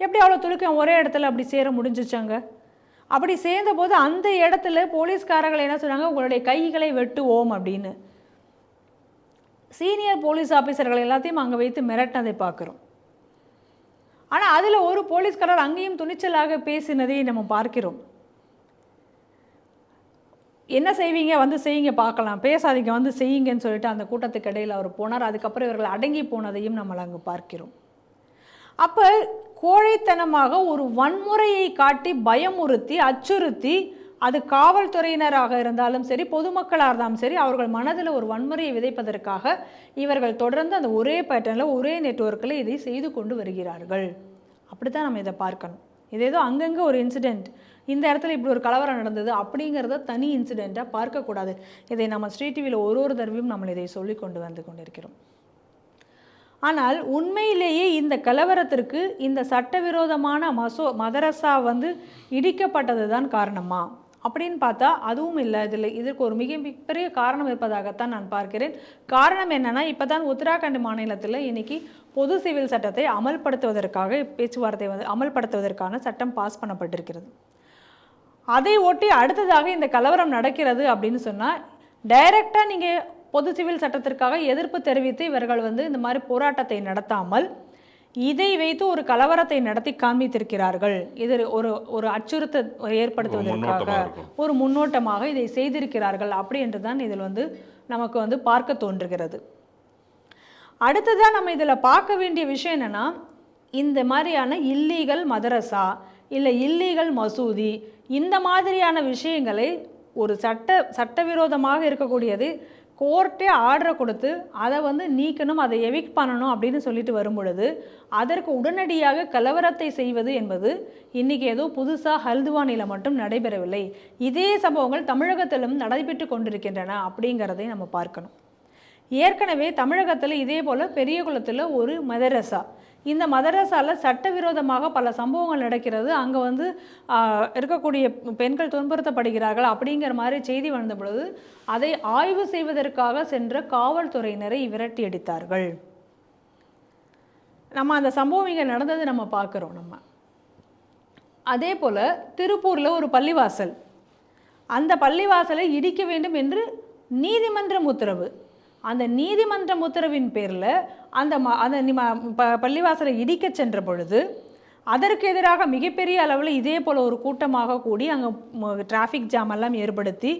Speaker 3: எப்படி அவ்வளோ துலுக்கம் ஒரே இடத்துல அப்படி சேர முடிஞ்சிச்சாங்க? அப்படி சேர்ந்தபோது அந்த இடத்துல போலீஸ்காரர்கள் என்ன சொன்னாங்க, உங்களுடைய கைகளை வெட்டுவோம் அப்படின்னு. சீனியர் போலீஸ் ஆஃபீஸர்கள் எல்லாத்தையும் அங்கே வைத்து மிரட்டினதை பார்க்குறோம். ஆனால் அதில் ஒரு போலீஸ்காரர் அங்கேயும் துணிச்சலாக பேசினதை நம்ம பார்க்கிறோம். என்ன செய்வீங்க, வந்து செய்யுங்க பார்க்கலாம், பேசாதீங்க வந்து செய்யுங்கன்னு சொல்லிட்டு அந்த கூட்டத்துக்கு இடையில் அவர் போனார். அதுக்கப்புறம் இவர்கள் அடங்கி போனதையும் நம்மளை அங்கே பார்க்கிறோம். அப்போ கோழைத்தனமாக ஒரு வன்முறையை காட்டி பயமுறுத்தி அச்சுறுத்தி, அது காவல்துறையினராக இருந்தாலும் சரி பொதுமக்களாக இருந்தாலும் சரி, அவர்கள் மனதில் ஒரு வன்முறையை விதைப்பதற்காக இவர்கள் தொடர்ந்து அந்த ஒரே பேட்டர்னில் ஒரே நெட்வொர்க்கில் இதை செய்து கொண்டு வருகிறார்கள். அப்படி தான் நம்ம இதை பார்க்கணும். இது ஏதோ அங்கங்கே ஒரு இன்சிடெண்ட், இந்த இடத்துல இப்படி ஒரு கலவரம் நடந்தது அப்படிங்கிறத தனி இன்சிடெண்ட்டாக பார்க்கக்கூடாது. இதை நம்ம ஸ்ரீ டிவியில் ஒரு தடவையும் நம்ம இதை சொல்லி கொண்டு வந்து கொண்டிருக்கிறோம். ஆனால் உண்மையிலேயே இந்த கலவரத்திற்கு இந்த சட்டவிரோதமான மதரசா வந்து இடிக்கப்பட்டது தான் காரணமா அப்படின்னு பார்த்தா அதுவும் இல்லை. இதற்கு ஒரு மிகப்பெரிய காரணம் இருப்பதாகத்தான் நான் பார்க்கிறேன். காரணம் என்னன்னா, இப்போ தான் உத்தராகண்ட் மாநிலத்தில் இன்னைக்கு பொது சிவில் சட்டத்தை அமல்படுத்துவதற்காக பேச்சுவார்த்தை அமல்படுத்துவதற்கான சட்டம் பாஸ் பண்ணப்பட்டிருக்கிறது. அதை ஒட்டி அடுத்ததாக இந்த கலவரம் நடக்கிறது அப்படின்னு சொன்னால், டைரக்டாக நீங்கள் பொது சிவில் சட்டத்திற்காக எதிர்ப்பு தெரிவித்து இவர்கள் வந்து இந்த மாதிரி போராட்டத்தை நடத்தாமல் இதை வைத்து ஒரு கலவரத்தை நடத்தி காண்பித்திருக்கிறார்கள். இது ஒரு அச்சுறுத்தல் ஏற்படுத்துவதற்காக ஒரு முன்னோட்டமாக இதை செய்திருக்கிறார்கள் அப்படி என்று தான் இதில் வந்து நமக்கு வந்து பார்க்க தோன்றுகிறது. அடுத்ததான் நம்ம இதில் பார்க்க வேண்டிய விஷயம் என்னன்னா, இந்த மாதிரியான இல்லீகல் மதரசா இல்லை இல்லீகல் மசூதி இந்த மாதிரியான விஷயங்களை ஒரு சட்டவிரோதமாக இருக்கக்கூடியது கோர்ட்டே ஆர்டரை கொடுத்து அதை வந்து நீக்கணும், அதை எவிக்ட் பண்ணணும் அப்படின்னு சொல்லிட்டு வரும் பொழுது அதற்கு உடனடியாக கலவரத்தை செய்வது என்பது இன்றைக்கி ஏதோ புதுசாக ஹல்துவானியில் மட்டும் நடைபெறவில்லை. இதே சம்பவங்கள் தமிழகத்திலும் நடைபெற்று கொண்டிருக்கின்றன அப்படிங்கிறதை நம்ம பார்க்கணும். ஏற்கனவே தமிழகத்தில் இதே போல் பெரியகுளத்தில் ஒரு மதரசா, இந்த மதரசாவில் சட்டவிரோதமாக பல சம்பவங்கள் நடக்கிறது, அங்கே வந்து இருக்கக்கூடிய பெண்கள் துன்புறுத்தப்படுகிறார்கள் அப்படிங்கிற மாதிரி செய்தி வந்த பொழுது அதை ஆய்வு செய்வதற்காக சென்ற காவல்துறையினரை விரட்டி அடித்தார்கள். நம்ம அந்த சம்பவம் இங்கே நடந்தது நம்ம பார்க்குறோம். நம்ம அதே போல் திருப்பூரில் ஒரு பள்ளிவாசல், அந்த பள்ளிவாசலை இடிக்க வேண்டும் என்று நீதிமன்றம் உத்தரவு. அந்த நீதிமன்றம் உத்தரவின் பேரில் அந்த பள்ளிவாசலை இடிக்க சென்ற பொழுது அதற்கு எதிராக மிகப்பெரிய அளவில் இதே போல் ஒரு கூட்டமாக கூடி அங்கே டிராஃபிக் ஜாம் எல்லாம் ஏற்படுத்தி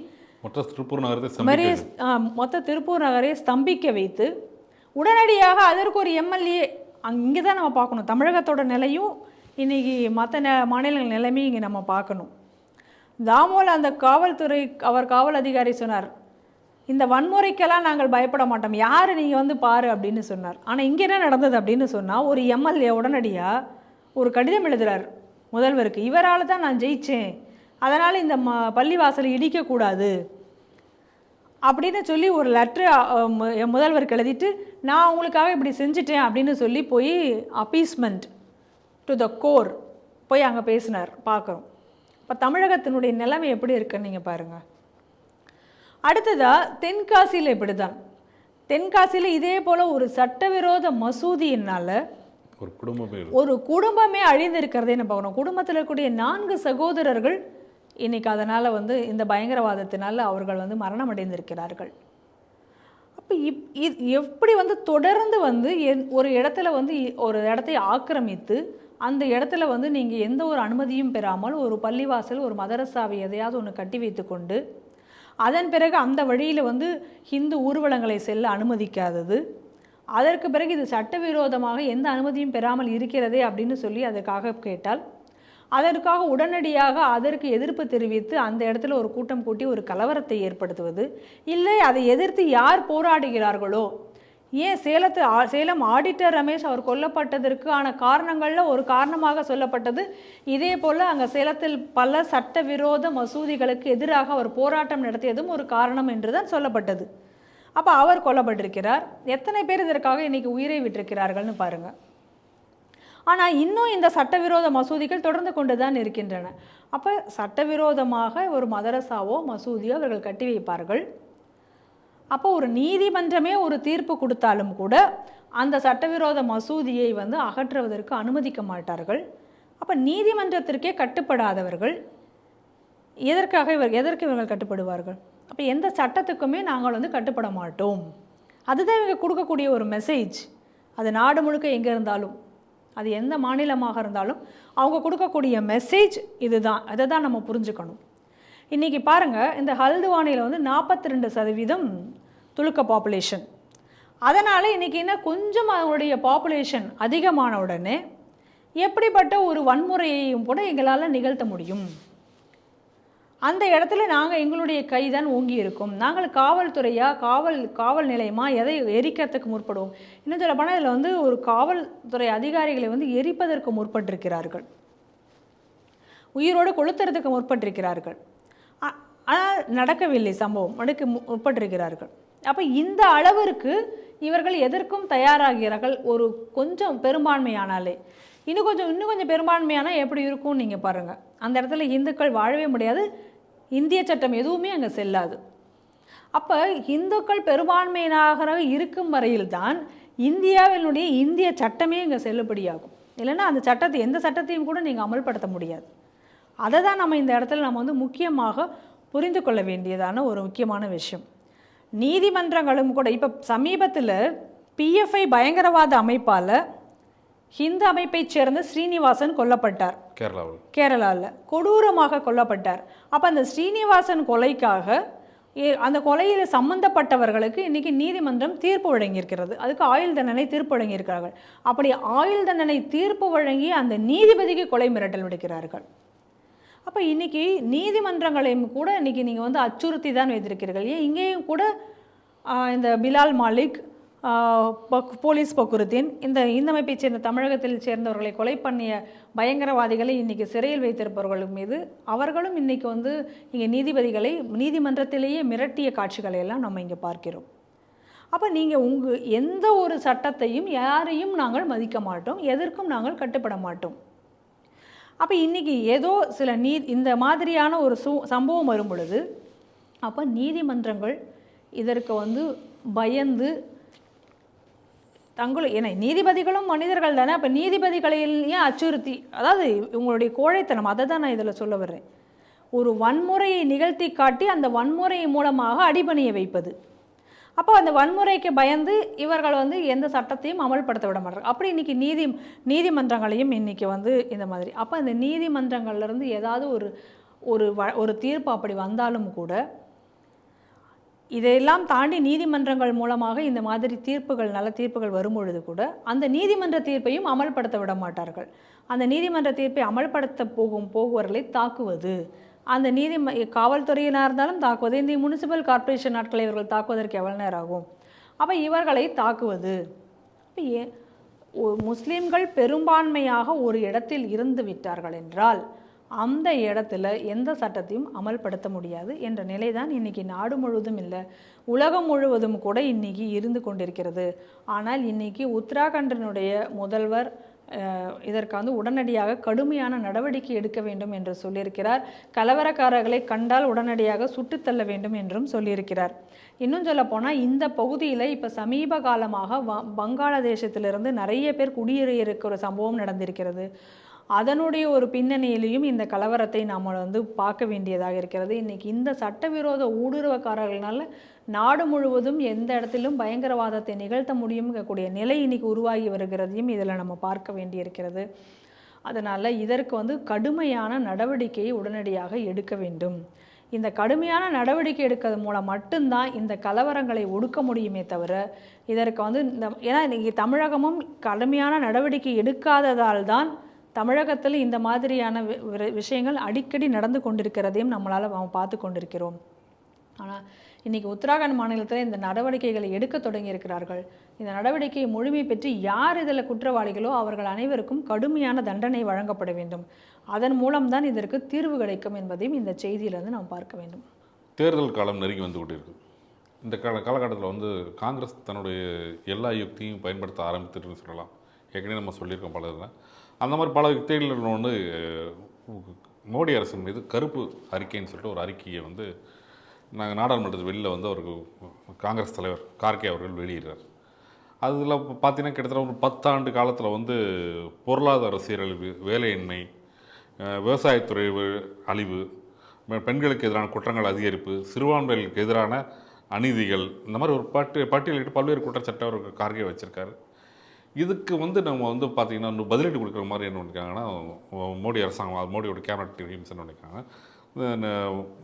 Speaker 3: மொத்த திருப்பூர் நகரை ஸ்தம்பிக்க வைத்து உடனடியாக அதற்கு ஒரு எம்எல்ஏ, இங்கே தான் நம்ம பார்க்கணும் தமிழகத்தோட நிலையும் இன்றைக்கி மற்ற மாநிலங்கள் நிலைமையும் இங்கே நம்ம பார்க்கணும். தாமோல் அந்த காவல் அதிகாரி சொன்னார், இந்த வன்முறைக்கெல்லாம் நாங்கள் பயப்பட மாட்டோம், யார் நீங்கள் வந்து பாரு அப்படின்னு சொன்னார். ஆனால் இங்கே என்ன நடந்தது அப்படின்னு சொன்னால், ஒரு எம்எல்ஏ உடனடியாக ஒரு கடிதம் எழுதுகிறார் முதல்வருக்கு, இவரால் தான் நான் ஜெயித்தேன், அதனால் இந்த பள்ளிவாசலை இடிக்கக்கூடாது அப்படின்னு சொல்லி ஒரு லெட்ரு முதல்வருக்கு எழுதிட்டு, நான் உங்களுக்காக இப்படி செஞ்சிட்டேன் அப்படின்னு சொல்லி போய் அப்பீஸ்மெண்ட் டு த கோர் போய் அங்கே பேசினார். பார்க்குறோம் இப்போ தமிழகத்தினுடைய நிலைமை எப்படி இருக்குன்னு நீங்கள் பாருங்கள். அடுத்ததாக தென்காசியில் இப்படி தான், தென்காசியில் இதே போல் ஒரு சட்டவிரோத மசூதியினால் ஒரு குடும்பமே அழிந்திருக்கிறதே நம்ம பார்க்கணும். குடும்பத்தில் இருக்கக்கூடிய 4 சகோதரர்கள் இன்றைக்கி அதனால் வந்து இந்த பயங்கரவாதத்தினால் அவர்கள் வந்து மரணம் அடைந்திருக்கிறார்கள். அப்போ எப்படி வந்து தொடர்ந்து வந்து ஒரு இடத்துல வந்து ஒரு இடத்தை ஆக்கிரமித்து அந்த இடத்துல வந்து நீங்கள் எந்த ஒரு அனுமதியும் பெறாமல் ஒரு பள்ளிவாசல் ஒரு மதரசாவை எதையாவது ஒன்று கட்டி வைத்து கொண்டு அதன் பிறகு அந்த வழியில் வந்து ஹிந்து ஊர்வலங்களை செல்ல அனுமதிக்காதது, அதற்கு பிறகு இது சட்டவிரோதமாக எந்த அனுமதியும் பெறாமல் இருக்கிறதே அப்படின்னு சொல்லி அதற்காக கேட்டால் அதற்காக உடனடியாக அதற்கு எதிர்ப்பு தெரிவித்து அந்த இடத்துல ஒரு கூட்டம் கூட்டி ஒரு கலவரத்தை ஏற்படுத்துவது, இல்லை அதை எதிர்த்து யார் போராடுகிறார்களோ, ஏன் சேலம் ஆடிட்டர் ரமேஷ் அவர் கொல்லப்பட்டதற்கான காரணங்களில் ஒரு காரணமாக சொல்லப்பட்டது இதே போல் அங்கே சேலத்தில் பல சட்டவிரோத மசூதிகளுக்கு எதிராக அவர் போராட்டம் நடத்தியதும் ஒரு காரணம் என்று தான் சொல்லப்பட்டது. அப்போ அவர் கொல்லப்பட்டிருக்கிறார். எத்தனை பேர் இதற்காக இன்றைக்கி உயிரை விட்டிருக்கிறார்கள்னு பாருங்கள். ஆனால் இன்னும் இந்த சட்டவிரோத மசூதிகள் தொடர்ந்து கொண்டு தான் இருக்கின்றன. அப்போ சட்டவிரோதமாக ஒரு மதரசாவோ மசூதியோ அவர்கள் கட்டி வைப்பார்கள். அப்போ ஒரு நீதிமன்றமே ஒரு தீர்ப்பு கொடுத்தாலும் கூட அந்த சட்டவிரோத மசூதியை வந்து அகற்றுவதற்கு அனுமதிக்க மாட்டார்கள். அப்போ நீதிமன்றத்திற்கே கட்டுப்படாதவர்கள் எதற்கு இவர்கள் கட்டுப்படுவார்கள்? அப்போ எந்த சட்டத்துக்குமே நாங்கள் வந்து கட்டுப்பட மாட்டோம். அதுதான் இவங்க கொடுக்கக்கூடிய ஒரு மெசேஜ். அது நாடு முழுக்க எங்கே இருந்தாலும், அது எந்த மாநிலமாக இருந்தாலும் அவங்க கொடுக்கக்கூடிய மெசேஜ் இதுதான். அதை தான் நம்ம புரிஞ்சுக்கணும். இன்றைக்கி பாருங்கள், இந்த ஹல்துவானியில் வந்து 42% துலுக்க பாப்புலேஷன். அதனால் இன்றைக்கி என்ன கொஞ்சம் அவருடைய பாப்புலேஷன் அதிகமான உடனே எப்படிப்பட்ட ஒரு வன்முறையையும் கூட எங்களால் நிகழ்த்த முடியும். அந்த இடத்துல நாங்கள் எங்களுடைய கைதான் ஓங்கி இருக்கும். நாங்கள் காவல்துறையா காவல் நிலையமா எதை எரிக்கிறதுக்கு முற்படுவோம். இன்னும் சொல்ல போனால் இதில் வந்து ஒரு காவல்துறை அதிகாரிகளை வந்து எரிப்பதற்கு முற்பட்டிருக்கிறார்கள், உயிரோடு கொளுத்துறதுக்கு முற்பட்டிருக்கிறார்கள். ஆனால் நடக்கவில்லை சம்பவம், முற்பட்டிருக்கிறார்கள். அப்போ இந்த அளவிற்கு இவர்கள் எதற்கும் தயாராகிறார்கள். ஒரு கொஞ்சம் பெரும்பான்மையானாலே இன்னும் கொஞ்சம் பெரும்பான்மையானால் எப்படி இருக்கும்னு நீங்கள் பாருங்கள். அந்த இடத்துல இந்துக்கள் வாழவே முடியாது, இந்திய சட்டம் எதுவுமே அங்கே செல்லாது. அப்போ இந்துக்கள் பெரும்பான்மையினாக இருக்கும் வரையில்தான் இந்தியாவினுடைய இந்திய சட்டமே இங்கே செல்லுபடியாகும். இல்லைன்னா அந்த சட்டத்தை எந்த சட்டத்தையும் கூட நீங்கள் அமல்படுத்த முடியாது. அதை தான் நம்ம இந்த இடத்துல நம்ம வந்து முக்கியமாக புரிந்து கொள்ள வேண்டியதான ஒரு முக்கியமான விஷயம். நீதிமன்றங்களும் கூட இப்போ சமீபத்தில் PFI பயங்கரவாத அமைப்பால் ஹிந்து அமைப்பைச் சேர்ந்த ஸ்ரீனிவாசன் கொல்லப்பட்டார். கேரளாவில் கொடூரமாக கொல்லப்பட்டார். அப்போ அந்த ஸ்ரீனிவாசன் கொலைக்காக அந்த கொலையில் சம்பந்தப்பட்டவர்களுக்கு இன்றைக்கி நீதிமன்றம் தீர்ப்பு வழங்கியிருக்கிறது. அதுக்கு ஆயுள் தண்டனை தீர்ப்பு வழங்கியிருக்கிறார்கள். அப்படி ஆயுள் தண்டனை தீர்ப்பு வழங்கி அந்த நீதிபதிக்கு கொலை மிரட்டல் விடுக்கிறார்கள். அப்போ இன்றைக்கி நீதிமன்றங்களையும் கூட இன்றைக்கி நீங்கள் வந்து அச்சுறுத்தி தான் வைத்திருக்கிறீர்கள். ஏன் இங்கேயும் கூட இந்த பிலால் மாலிக், போலீஸ் பக்குருத்தீன், இந்த அமைப்பை சேர்ந்த தமிழகத்தில் சேர்ந்தவர்களை கொலை பண்ணிய பயங்கரவாதிகளை இன்றைக்கி சிறையில் வைத்திருப்பவர்கள் மீது அவர்களும் இன்றைக்கி வந்து இங்கே நீதிபதிகளை நீதிமன்றத்திலேயே மிரட்டிய காட்சிகளை எல்லாம் நம்ம இங்கே பார்க்கிறோம். அப்போ நீங்கள் எந்த ஒரு சட்டத்தையும் யாரையும் நாங்கள் மதிக்க மாட்டோம், எதற்கும் நாங்கள் கட்டுப்பட மாட்டோம். அப்போ இன்றைக்கி ஏதோ சில இந்த மாதிரியான ஒரு சம்பவம் வரும் பொழுது அப்போ நீதிமன்றங்கள் இதற்கு வந்து பயந்து ஏன்னா நீதிபதிகளும் மனிதர்கள் தானே. அப்போ நீதிபதிகளையும் அச்சுறுத்தி, அதாவது உங்களுடைய கோழைத்தனம், அதை தான் நான் இதில் சொல்ல வர்றேன். ஒரு வன்முறையை நிகழ்த்தி காட்டி அந்த வன்முறை மூலமாக அடிபணிய வைப்பது. அப்போ அந்த வன்முறைக்கு பயந்து இவர்கள் வந்து எந்த சட்டத்தையும் அமல்படுத்த விட மாட்டாங்க. அப்படி இன்றைக்கி நீதிமன்றங்களையும் இன்றைக்கி வந்து இந்த மாதிரி. அப்போ அந்த நீதிமன்றங்கள்லேருந்து ஏதாவது ஒரு தீர்ப்பு அப்படி வந்தாலும் கூட இதையெல்லாம் தாண்டி நீதிமன்றங்கள் மூலமாக இந்த மாதிரி நல்ல தீர்ப்புகள் வரும்பொழுது கூட அந்த நீதிமன்ற தீர்ப்பையும் அமல்படுத்த விட மாட்டார்கள். அந்த நீதிமன்ற தீர்ப்பை அமல்படுத்த போகுவர்களை தாக்குவது, அந்த காவல்துறையினாக இருந்தாலும் தாக்குவது. இந்த முனிசிபல் கார்ப்பரேஷன் நாட்களை இவர்கள் தாக்குவதற்கு எவ்வளோ நேரம் ஆகும்? அப்போ இவர்களை தாக்குவது. அப்போ முஸ்லீம்கள் பெரும்பான்மையாக ஒரு இடத்தில் இருந்து விட்டார்கள் என்றால் அந்த இடத்துல எந்த சட்டத்தையும் அமல்படுத்த முடியாது என்ற நிலை தான் இன்றைக்கி நாடு முழுவதும் இல்லை, உலகம் முழுவதும் கூட இன்றைக்கி இருந்து கொண்டிருக்கிறது. ஆனால் இன்றைக்கி உத்தராகண்டினுடைய முதல்வர் இதற்கு வந்து உடனடியாக கடுமையான நடவடிக்கை எடுக்க வேண்டும் என்று சொல்லியிருக்கிறார். கலவரக்காரர்களை கண்டால் உடனடியாக சுட்டுத்தள்ள வேண்டும் என்றும் சொல்லியிருக்கிறார். இன்னும் சொல்லப்போனால் இந்த பகுதியில் இப்போ சமீப காலமாக வங்காளதேசத்திலிருந்து நிறைய பேர் குடியேறியிருக்கிற ஒரு சம்பவம் நடந்திருக்கிறது. அதனுடைய ஒரு பின்னணியிலையும் இந்த கலவரத்தை நாம் வந்து பார்க்க வேண்டியதாக இருக்கிறது. இன்றைக்கி இந்த சட்டவிரோத ஊடுருவக்காரர்களால் நாடு முழுவதும் எந்த இடத்திலும் பயங்கரவாதத்தை நிகழ்த்த முடியும்ங்கக்கூடிய நிலை இன்றைக்கி உருவாகி வருகிறதையும் இதில் நம்ம பார்க்க வேண்டியிருக்கிறது. அதனால் இதற்கு வந்து கடுமையான நடவடிக்கையை உடனடியாக எடுக்க வேண்டும். இந்த கடுமையான நடவடிக்கை எடுக்கிறது மூலம் மட்டும்தான் இந்த கலவரங்களை ஒடுக்க முடியுமே தவிர இதற்கு வந்து ஏன்னா இன்றைக்கி தமிழகமும் கடுமையான நடவடிக்கை எடுக்காததால் தான் தமிழகத்தில் இந்த மாதிரியான விஷயங்கள் அடிக்கடி நடந்து கொண்டிருக்கிறதையும் நம்மளால் பார்த்து கொண்டிருக்கிறோம். ஆனால் இன்றைக்கி உத்தராகண்ட் மாநிலத்தில் இந்த நடவடிக்கைகளை எடுக்க தொடங்கியிருக்கிறார்கள். இந்த நடவடிக்கையை முழுமை பெற்று யார் இதில் குற்றவாளிகளோ அவர்கள் அனைவருக்கும் கடுமையான தண்டனை வழங்கப்பட வேண்டும். அதன் மூலம்தான் இதற்கு தீர்வு கிடைக்கும் என்பதையும் இந்த செய்தியிலிருந்து நாம் பார்க்க வேண்டும்.
Speaker 1: தேர்தல் காலம் நெருங்கி வந்து கொண்டிருக்கு. இந்த காலகட்டத்தில் வந்து காங்கிரஸ் தன்னுடைய எல்லா யுக்தியும் பயன்படுத்த ஆரம்பித்துட்டுன்னு சொல்லலாம். ஏற்கனவே நம்ம சொல்லியிருக்கோம் பல இதில். அந்த மாதிரி பல யுக்திகள் வந்து மோடி அரசின் மீது கருப்பு அறிக்கைன்னு சொல்லிட்டு ஒரு அறிக்கையை வந்து நாங்கள் நாடாளுமன்றத்தில் வெளியில் வந்து அவருக்கு காங்கிரஸ் தலைவர் கார்கே அவர்கள் வெளியிடுறார். அதில் பார்த்தீங்கன்னா கிட்டத்தட்ட ஒரு 10 ஆண்டு காலத்தில் வந்து பொருளாதார சீரழிவு, வேலையின்மை, விவசாயத்துறை அழிவு, பெண்களுக்கு எதிரான குற்றங்கள் அதிகரிப்பு, சிறுபான்மைகளுக்கு எதிரான அநீதிகள், இந்த மாதிரி ஒரு பட்டியலிட்டு பல்வேறு குற்றச்சாட்டை அவர் கார்கே வச்சுருக்காரு. இதுக்கு வந்து நம்ம வந்து பார்த்திங்கன்னா இன்னும் பதிலீடு கொடுக்குற மாதிரி என்ன பண்ணியிருக்காங்கன்னா மோடி அரசாங்கம், மோடியோட கேபினட் டீம்ஸ் என்ன பண்ணியிருக்காங்க,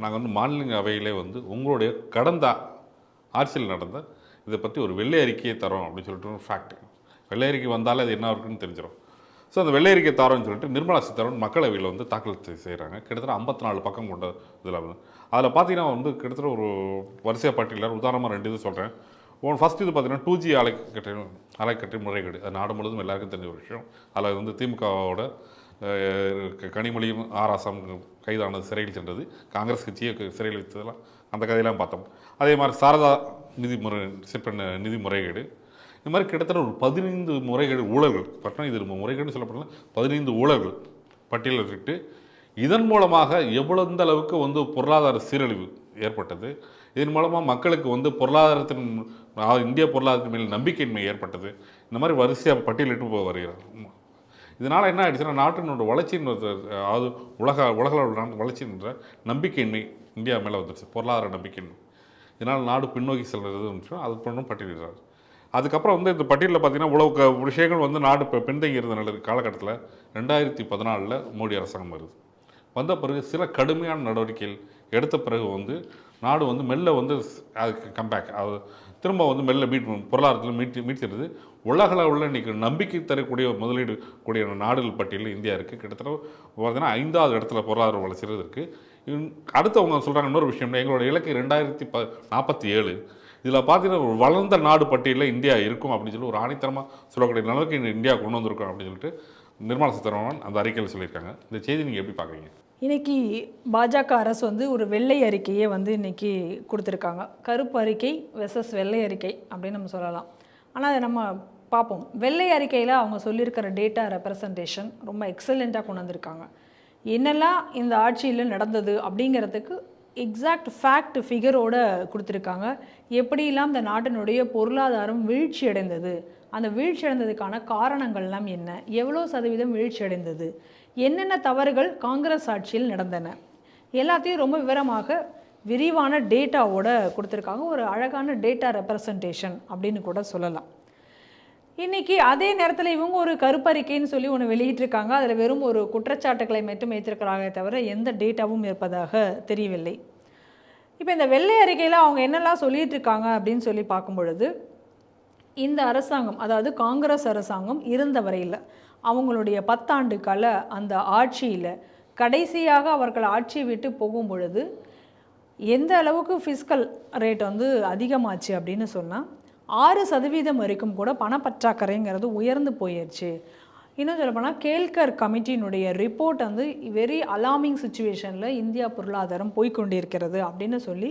Speaker 1: நாங்கள் வந்து மாநில அவையிலே வந்து உங்களுடைய கடந்த ஆட்சியில் நடந்த இதை பற்றி ஒரு வெள்ளை அறிக்கையை தரோம் அப்படின்னு சொல்லிட்டு ஒரு ஃபேக்ட். வெள்ளை அறிக்கை வந்தாலே அது என்ன இருக்குன்னு தெரிஞ்சிடும். ஸோ அந்த வெள்ளை அறிக்கை தரோன்னு சொல்லிட்டு நிர்மலா சீதாராமன் மக்களவையில் வந்து தாக்கல் செய்கிறாங்க. கிட்டத்தட்ட 54 பக்கம் கொண்ட இதில் வந்து அதில் பார்த்தீங்கன்னா வந்து கிட்டத்தட்ட ஒரு வரிசையாக பட்டியலில் உதாரணமாக 2 இது சொல்கிறேன். ஃபஸ்ட் இது பார்த்தீங்கன்னா 2G அலைக்கற்றை முறைகேடு. அது நாடு முழுவதும் எல்லாருக்கும் தெரிஞ்ச ஒரு விஷயம். அதில் வந்து திமுகவோட கனிமொழியும் ஆராசம் கைதானது, சிறையில் சென்றது, காங்கிரஸ் கட்சியை சிறையில் வைத்ததெல்லாம் அந்த கதையெல்லாம் பார்த்தோம். அதே மாதிரி சாரதா நிதி முறைகேடு, இந்த மாதிரி கிட்டத்தட்ட ஒரு 15 முறைகேடு ஊழல்கள் பார்த்தா, இது முறைகேடு சொல்லப்படல 15 ஊழல்கள் பட்டியலிட்டு இதன் மூலமாக எந்த அளவுக்கு வந்து பொருளாதார சீரழிவு ஏற்பட்டது, இதன் மூலமாக மக்களுக்கு வந்து பொருளாதாரத்தின் இந்திய பொருளாதாரத்தின் மேல் நம்பிக்கையின்மை ஏற்பட்டது, இந்த மாதிரி வரிசையாக பட்டியலிட்டு வருகிறார். இதனால் என்ன ஆயிடுச்சுன்னா நாட்டினோட வளர்ச்சியின் அதாவது உலகளவில் வளர்ச்சின்ற நம்பிக்கையின்மை இந்தியா மேலே வந்துடுச்சு, பொருளாதார நம்பிக்கையின்மை. இதனால் நாடு பின்னோக்கி செல்வது அது பண்ணும் பட்டியலிடுறாரு. அதுக்கப்புறம் வந்து இந்த பட்டியலில் பார்த்தீங்கன்னா இவ்வளோ விஷயங்கள் வந்து நாடு இப்போ பின்தங்கி இருந்த காலகட்டத்தில் 2014 மோடி அரசாங்கம் வருது. வந்த பிறகு சில கடுமையான நடவடிக்கைகள் எடுத்த பிறகு வந்து நாடு வந்து மெல்ல வந்து அதுக்கு கம்பேக், அது திரும்ப வந்து மெல்ல பொருளாதாரத்தில் மீட்கிறது. உலகளவில் இன்றைக்கி நம்பிக்கை தரக்கூடிய முதலீடு கூடிய நாடுகள் பட்டியலில் இந்தியா இருக்குது. கிட்டத்தட்ட பார்த்தீங்கன்னா 5வது இடத்துல பொருளாதார வளர்ச்சி இருக்குது. அடுத்து அவங்க சொல்கிறாங்க இன்னொரு விஷயம், எங்களோட இலக்கு 2047. இதில் பார்த்தீங்கன்னா ஒரு வளர்ந்த நாடு பட்டியலில் இந்தியா இருக்கும் அப்படின்னு சொல்லி ஒரு ஆணித்தரமாக சொல்லக்கூடிய அளவுக்கு இந்தியா கொண்டு வந்திருக்கோம் அப்படின்னு சொல்லிட்டு நிர்மலா சீதாராமன் அந்த அறிக்கையில் சொல்லியிருக்காங்க. இந்த செய்தி நீங்கள் எப்படி பார்க்குறீங்க?
Speaker 3: இன்னைக்கு பாஜக அரசு வந்து ஒரு வெள்ளை அறிக்கையே வந்து இன்னைக்கு கொடுத்துருக்காங்க. கருப்பு அறிக்கை வெர்சஸ் வெள்ளை அறிக்கை அப்படின்னு நம்ம சொல்லலாம். ஆனால் அதை நம்ம பார்ப்போம். வெள்ளை அறிக்கையில் அவங்க சொல்லியிருக்கிற டேட்டா ரெப்ரசன்டேஷன் ரொம்ப எக்ஸலண்ட்டாக கொண்டு வந்திருக்காங்க. என்னெல்லாம் இந்த ஆட்சியில் நடந்தது அப்படிங்கிறதுக்கு எக்ஸாக்ட் ஃபேக்ட் ஃபிகரோடு கொடுத்துருக்காங்க. எப்படிலாம் இந்த நாட்டினுடைய பொருளாதாரம் வீழ்ச்சி அடைந்தது, அந்த வீழ்ச்சி அடைந்ததுக்கான காரணங்கள்லாம் என்ன, எவ்வளோ சதவீதம் வீழ்ச்சி அடைந்தது, என்னென்ன தவறுகள் காங்கிரஸ் ஆட்சியில் நடந்தன, எல்லாத்தையும் ரொம்ப விவரமாக விரிவான டேட்டாவோட கொடுத்துருக்காங்க. ஒரு அழகான டேட்டா ரெப்ரசன்டேஷன் அப்படின்னு கூட சொல்லலாம். இன்றைக்கி அதே நேரத்தில் இவங்க ஒரு கருப்பறிக்கைன்னு சொல்லி ஒன்று வெளியிட்டிருக்காங்க. அதில் வெறும் ஒரு குற்றச்சாட்டுக்களை மட்டும் ஏற்றிருக்கிறாங்களே தவிர எந்த டேட்டாவும் இருப்பதாக தெரியவில்லை. இப்போ இந்த வெள்ளை அறிக்கையில் அவங்க என்னெல்லாம் சொல்லிகிட்டு இருக்காங்க அப்படின்னு சொல்லி பார்க்கும் பொழுது, இந்த அரசாங்கம், அதாவது காங்கிரஸ் அரசாங்கம் இருந்த வரையில் அவங்களுடைய 10 ஆண்டு கால அந்த ஆட்சியில் கடைசியாக அவர்கள் ஆட்சியை விட்டு போகும் பொழுது எந்த அளவுக்கு ஃபிஸ்கல் ரேட் வந்து அதிகமாச்சு அப்படின்னு சொன்னால் 6% வரைக்கும் கூட பணப்பற்றாக்குறைங்கிறது உயர்ந்து போயிடுச்சு. இன்னும் சொல்லப்போனால் கேல்கர் கமிட்டியினுடைய ரிப்போர்ட் வந்து வெரி அலார்மிங் சுச்சுவேஷனில் இந்தியா பொருளாதாரம் போய்கொண்டிருக்கிறது அப்படின்னு சொல்லி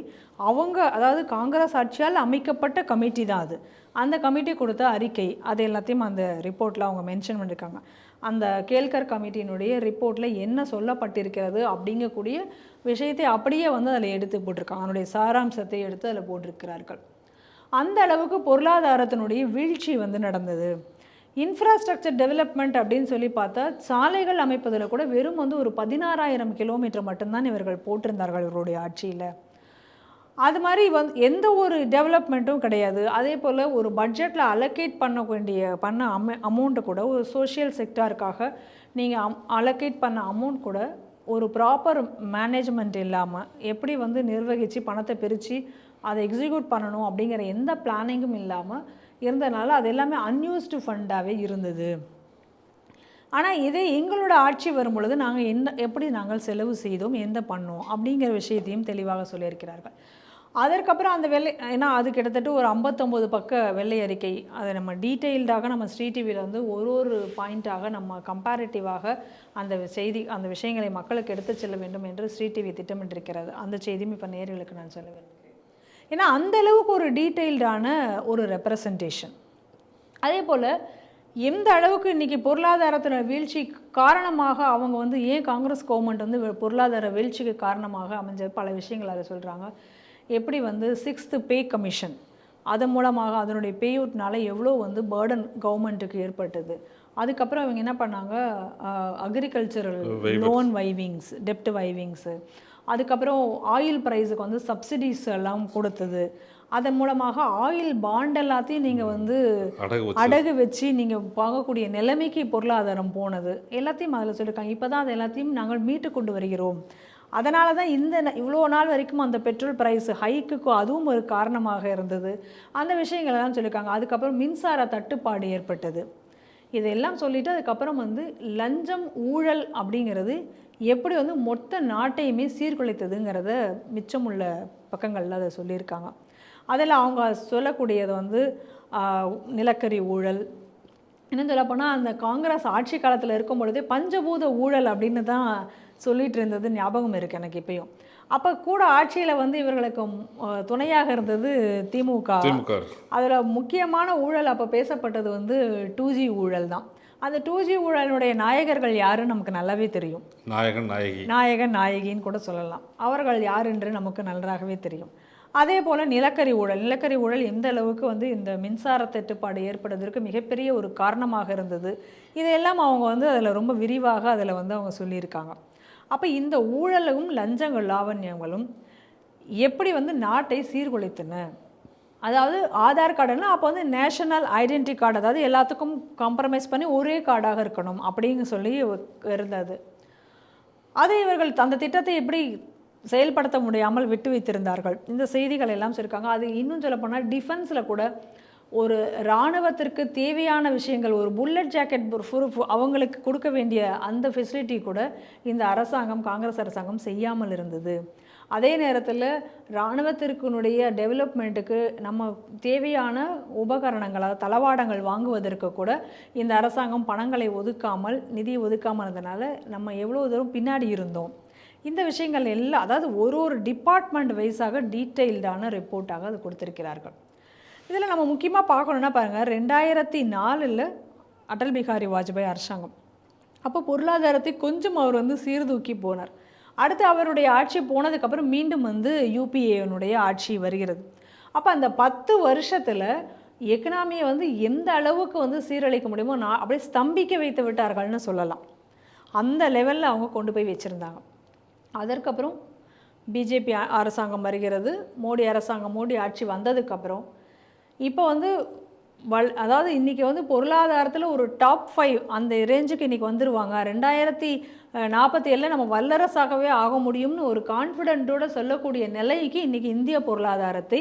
Speaker 3: அவங்க, அதாவது காங்கிரஸ் ஆட்சியால் அமைக்கப்பட்ட கமிட்டி தான் அது, அந்த கமிட்டி கொடுத்த அறிக்கை, அது எல்லாத்தையும் அந்த ரிப்போர்ட்டில் அவங்க மென்ஷன் பண்ணியிருக்காங்க. அந்த கேல்கர் கமிட்டியினுடைய ரிப்போர்ட்டில் என்ன சொல்லப்பட்டிருக்கிறது அப்படிங்கக்கூடிய விஷயத்தை அப்படியே வந்து அதில் எடுத்து போட்டிருக்காங்க. அதனுடைய சாராம்சத்தை எடுத்து அதில் போட்டிருக்கிறார்கள். அந்த அளவுக்கு பொருளாதாரத்தினுடைய வீழ்ச்சி வந்து நடந்தது. இன்ஃப்ராஸ்ட்ரக்சர் டெவலப்மெண்ட் அப்படின்னு சொல்லி பார்த்தா சாலைகள் அமைப்பதில் கூட வெறும் வந்து ஒரு 16,000 கிலோமீட்டர் மட்டும்தான் இவர்கள் போட்டிருந்தார்கள் இவருடைய ஆட்சியில். அது மாதிரி எந்த ஒரு டெவலப்மெண்ட்டும் கிடையாது. அதே போல் ஒரு பட்ஜெட்டில் அலோகேட் பண்ண அமௌண்ட்டு கூட ஒரு சோஷியல் செக்டாருக்காக நீங்கள் அலோகேட் பண்ண அமௌண்ட் கூட ஒரு ப்ராப்பர் மேனேஜ்மெண்ட் இல்லாமல் எப்படி வந்து நிர்வகித்து பணத்தை பிரித்து அதை எக்ஸிக்யூட் பண்ணணும் அப்படிங்கிற எந்த பிளானிங்கும் இல்லாமல் இருந்ததுனால அது எல்லாமே அன்யூஸ்டு ஃபண்டாகவே இருந்தது. ஆனால் இதே எங்களோட ஆட்சி வரும் பொழுது நாங்கள் எப்படி நாங்கள் செலவு செய்தோம், எந்த பண்ணோம் அப்படிங்கிற விஷயத்தையும் தெளிவாக சொல்லியிருக்கிறார்கள். அதற்கப்புறம் அந்த ஏன்னா அது கிட்டத்தட்ட ஒரு 59 பக்க வெள்ளை அறிக்கை. அதை நம்ம டீட்டெயில்டாக நம்ம ஸ்ரீ டிவியில் வந்து ஒரு பாயிண்ட்டாக நம்ம கம்பேரிட்டிவாக அந்த விஷயங்களை மக்களுக்கு எடுத்து செல்ல வேண்டும் என்று ஸ்ரீ டிவி திட்டமிட்டிருக்கிறது. அந்த செய்தியும் இப்போ நேயர்களுக்கு நான் சொல்ல வேண்டும். ஏன்னா அந்த அளவுக்கு ஒரு டீட்டெயில்டான ஒரு ரெப்ரசன்டேஷன். அதே போல் எந்த அளவுக்கு இன்றைக்கி பொருளாதாரத்தில் வீழ்ச்சி காரணமாக அவங்க வந்து ஏன் காங்கிரஸ் கவர்மெண்ட் வந்து பொருளாதார வீழ்ச்சிக்கு காரணமாக அமைஞ்ச பல விஷயங்கள் அதை சொல்கிறாங்க. எப்படி வந்து 6th பே கமிஷன், அதன் மூலமாக அதனுடைய பேஅவுட்னால எவ்வளோ வந்து பேர்டன் கவர்மெண்ட்டுக்கு ஏற்பட்டது. அதுக்கப்புறம் இவங்க என்ன பண்ணாங்க, அக்ரிகல்ச்சரல் லோன் வைவிங்ஸ், டெப்ட் வைவிங்ஸு, அதுக்கப்புறம் ஆயில் ப்ரைஸுக்கு வந்து சப்சிடிஸ் எல்லாம் கொடுத்தது. அதன் மூலமாக ஆயில் பாண்ட் எல்லாத்தையும் நீங்கள் வந்து அடகு வச்சு நீங்கள் வாங்கக்கூடிய நிலைமைக்கு பொருளாதாரம் போனது எல்லாத்தையும் அதில் சொல்லியிருக்காங்க. இப்போ தான் அது எல்லாத்தையும் நாங்கள் மீட்டு கொண்டு வருகிறோம். அதனால தான் இவ்வளோ நாள் வரைக்கும் அந்த பெட்ரோல் ப்ரைஸ் ஹைக்குக்கு அதுவும் ஒரு காரணமாக இருந்தது. அந்த விஷயங்கள் எல்லாம் சொல்லியிருக்காங்க. அதுக்கப்புறம் மின்சார தட்டுப்பாடு ஏற்பட்டது. இதெல்லாம் சொல்லிவிட்டு அதுக்கப்புறம் வந்து லஞ்சம் ஊழல் அப்படிங்கிறது எப்படி வந்து மொத்த நாட்டையுமே சீர்குலைத்ததுங்கிறத மிச்சமுள்ள பக்கங்களில் அதை சொல்லியிருக்காங்க. அதில் அவங்க சொல்லக்கூடியது வந்து நிலக்கரி ஊழல், இன்னும் சொல்லப்போனால் அந்த காங்கிரஸ் ஆட்சி காலத்தில் இருக்கும் பொழுதே பஞ்சபூத ஊழல் அப்படின்னு தான் சொல்லிட்டு இருந்தது ஞாபகம் இருக்குது எனக்கு இப்பயும். அப்போ கூட ஆட்சியில் வந்து இவர்களுக்கு துணையாக இருந்தது திமுக. அதில் முக்கியமான ஊழல் அப்போ பேசப்பட்டது வந்து 2G ஊழல் தான். அந்த 2G ஊழலுடைய நாயகர்கள் யாருன்னு நமக்கு நல்லாவே தெரியும். நாயகன் நாயகின்னு கூட சொல்லலாம். அவர்கள் யார் என்று நமக்கு நன்றாகவே தெரியும். அதே போல் நிலக்கரி ஊழல் எந்த அளவுக்கு வந்து இந்த மின்சார தட்டுப்பாடு ஏற்படுவதற்கு மிகப்பெரிய ஒரு காரணமாக இருந்தது. இதையெல்லாம் அவங்க வந்து அதில் ரொம்ப விரிவாக அதில் வந்து அவங்க சொல்லியிருக்காங்க. அப்போ இந்த ஊழலும் லஞ்சங்கள் லாவண்யங்களும் எப்படி வந்து நாட்டை சீர்குலைத்தன. அதாவது ஆதார் கார்டுன்னா அப்போ வந்து நேஷனல் ஐடென்டிட்டி கார்டு, அதாவது எல்லாத்துக்கும் காம்ப்ரமைஸ் பண்ணி ஒரே கார்டாக இருக்கணும் அப்படின்னு சொல்லி இருந்தது. அது இவர்கள் அந்த திட்டத்தை எப்படி செயல்படுத்த முடியாமல் விட்டு வைத்திருந்தார்கள். இந்த செய்திகள் எல்லாம் சொல்லியிருக்காங்க. அது இன்னும் சொல்லப்போனால் டிஃபென்ஸில் கூட ஒரு இராணுவத்திற்கு தேவையான விஷயங்கள், ஒரு புல்லட் ஜாக்கெட் ப்ரூஃப் அவங்களுக்கு கொடுக்க வேண்டிய அந்த ஃபெசிலிட்டி கூட இந்த அரசாங்கம், காங்கிரஸ் அரசாங்கம் செய்யாமல் இருந்தது. அதே நேரத்தில் இராணுவத்திற்குனுடைய டெவலப்மெண்ட்டுக்கு நம்ம தேவையான உபகரணங்கள், அதாவது தளவாடங்கள் வாங்குவதற்கு கூட இந்த அரசாங்கம் பணங்களை ஒதுக்காமல், நிதி ஒதுக்காமல் இருந்தனால நம்ம எவ்வளோ தூரம் பின்னாடி இருந்தோம். இந்த விஷயங்கள் எல்லாம், அதாவது ஒரு டிபார்ட்மெண்ட் வைஸாக டீட்டெயில்டான ரிப்போர்ட்டாக அது கொடுத்திருக்கிறார்கள். இதில் நம்ம முக்கியமாக பார்க்கணுன்னா பாருங்கள், 2004 அடல் பிகாரி வாஜ்பாய் அரசாங்கம். அப்போ பொருளாதாரத்தை கொஞ்சம் அவர் வந்து சீர்தூக்கி போனார். அடுத்து அவருடைய ஆட்சி போனதுக்கப்புறம் மீண்டும் வந்து யூபிஏனுடைய ஆட்சி வருகிறது. அப்போ அந்த 10 வருஷத்தில் எக்கனாமியை வந்து எந்த அளவுக்கு வந்து சீரழிக்க முடியுமோ அப்படியே ஸ்தம்பிக்க வைத்து விட்டார்கள்னு சொல்லலாம். அந்த லெவலில் அவங்க கொண்டு போய் வச்சுருந்தாங்க. அதற்கப்புறம் பிஜேபி அரசாங்கம் வருகிறது. மோடி ஆட்சி வந்ததுக்கப்புறம் இப்போ வந்து அதாவது இன்றைக்கி வந்து பொருளாதாரத்தில் ஒரு டாப் 5 அந்த ரேஞ்சுக்கு இன்றைக்கி வந்துடுவாங்க. 2047 நம்ம வல்லரசாகவே ஆக முடியும்னு ஒரு கான்ஃபிடென்ட்டோடு சொல்லக்கூடிய நிலைக்கு இன்றைக்கி இந்திய பொருளாதாரத்தை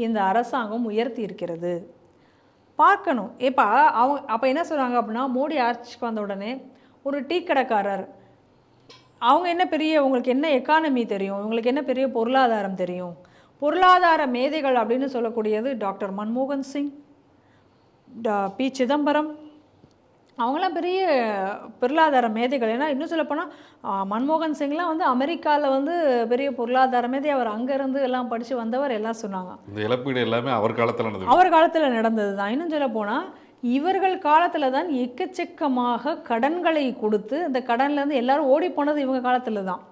Speaker 3: இந்த அரசாங்கம் உயர்த்தி இருக்கிறது. பார்க்கணும். இப்போ அப்போ என்ன சொல்கிறாங்க அப்படின்னா, மோடி ஆட்சிக்கு வந்த உடனே ஒரு டீ கடைக்காரர், அவங்க என்ன பெரிய, உங்களுக்கு என்ன எக்கானமி தெரியும், உங்களுக்கு என்ன பெரிய பொருளாதாரம் தெரியும், பொருளாதார மேதைகள் அப்படின்னு சொல்லக்கூடியது டாக்டர் மன்மோகன் சிங், பி சிதம்பரம், அவங்களாம் பெரிய பொருளாதார மேதைகள். ஏன்னா இன்னும் சொல்லப்போனால் மன்மோகன் சிங்லாம் வந்து அமெரிக்காவில் வந்து பெரிய பொருளாதார மேதை, அவர் அங்கேருந்து எல்லாம் படித்து வந்தவர் எல்லாம் சொன்னாங்க.
Speaker 1: இந்த இழப்பீடு எல்லாமே அவர் காலத்தில்
Speaker 3: நடந்தது தான். இன்னும் சொல்லப்போனால் இவர்கள் காலத்தில் தான் எக்கச்சக்கமாக கடன்களை கொடுத்து, இந்த கடன்லேருந்து எல்லாரும் ஓடி போனது இவங்க காலத்தில் தான்.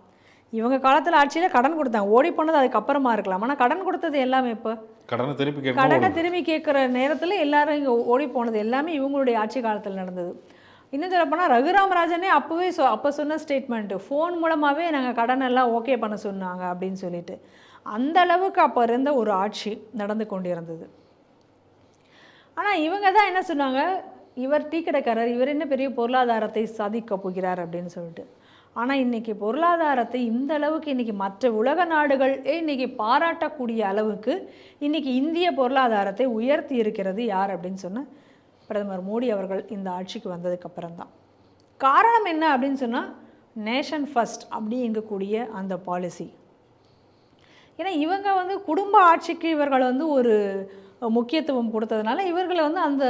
Speaker 3: இவங்க காலத்தில் ஆட்சியில் கடன் கொடுத்தாங்க, ஓடி போனது அதுக்கப்புறமா இருக்கலாம். ஆனால் கடன் கொடுத்தது எல்லாமே இப்போ கடனை திரும்பி கேட்குற நேரத்தில் எல்லாரும் இங்கே ஓடி போனது எல்லாமே இவங்களுடைய ஆட்சி காலத்தில் நடந்தது. இன்னும் சொல்லப்போனால் ரகுராம் ராஜனே அப்போ சொன்ன ஸ்டேட்மெண்ட்டு, ஃபோன் மூலமாகவே நாங்கள் கடன் எல்லாம் ஓகே பண்ண சொன்னாங்க அப்படின்னு சொல்லிட்டு, அந்த அளவுக்கு அப்போ இருந்த ஒரு ஆட்சி நடந்து கொண்டிருந்தது. ஆனால் இவங்க தான் என்ன சொன்னாங்க, இவர் டீ கடைக்காரர், இவர் என்ன பெரிய பொருளாதாரத்தை சாதிக்க போகிறார் அப்படின்னு சொல்லிட்டு. ஆனால் இன்றைக்கி பொருளாதாரத்தை இந்த அளவுக்கு இன்றைக்கி மற்ற உலக நாடுகள் இன்றைக்கி பாராட்டக்கூடிய அளவுக்கு இன்றைக்கி இந்திய பொருளாதாரத்தை உயர்த்தி இருக்கிறது யார் அப்படின்னு சொன்னால் பிரதமர் மோடி அவர்கள் இந்த ஆட்சிக்கு வந்ததுக்கப்புறம் தான். காரணம் என்ன அப்படின்னு சொன்னால் நேஷன் ஃபர்ஸ்ட் அப்படிங்கக்கூடிய அந்த பாலிசி. ஏன்னா இவங்க வந்து குடும்ப ஆட்சிக்கு இவர்கள் வந்து ஒரு முக்கியத்துவம் கொடுத்ததுனால, இவர்களை வந்து அந்த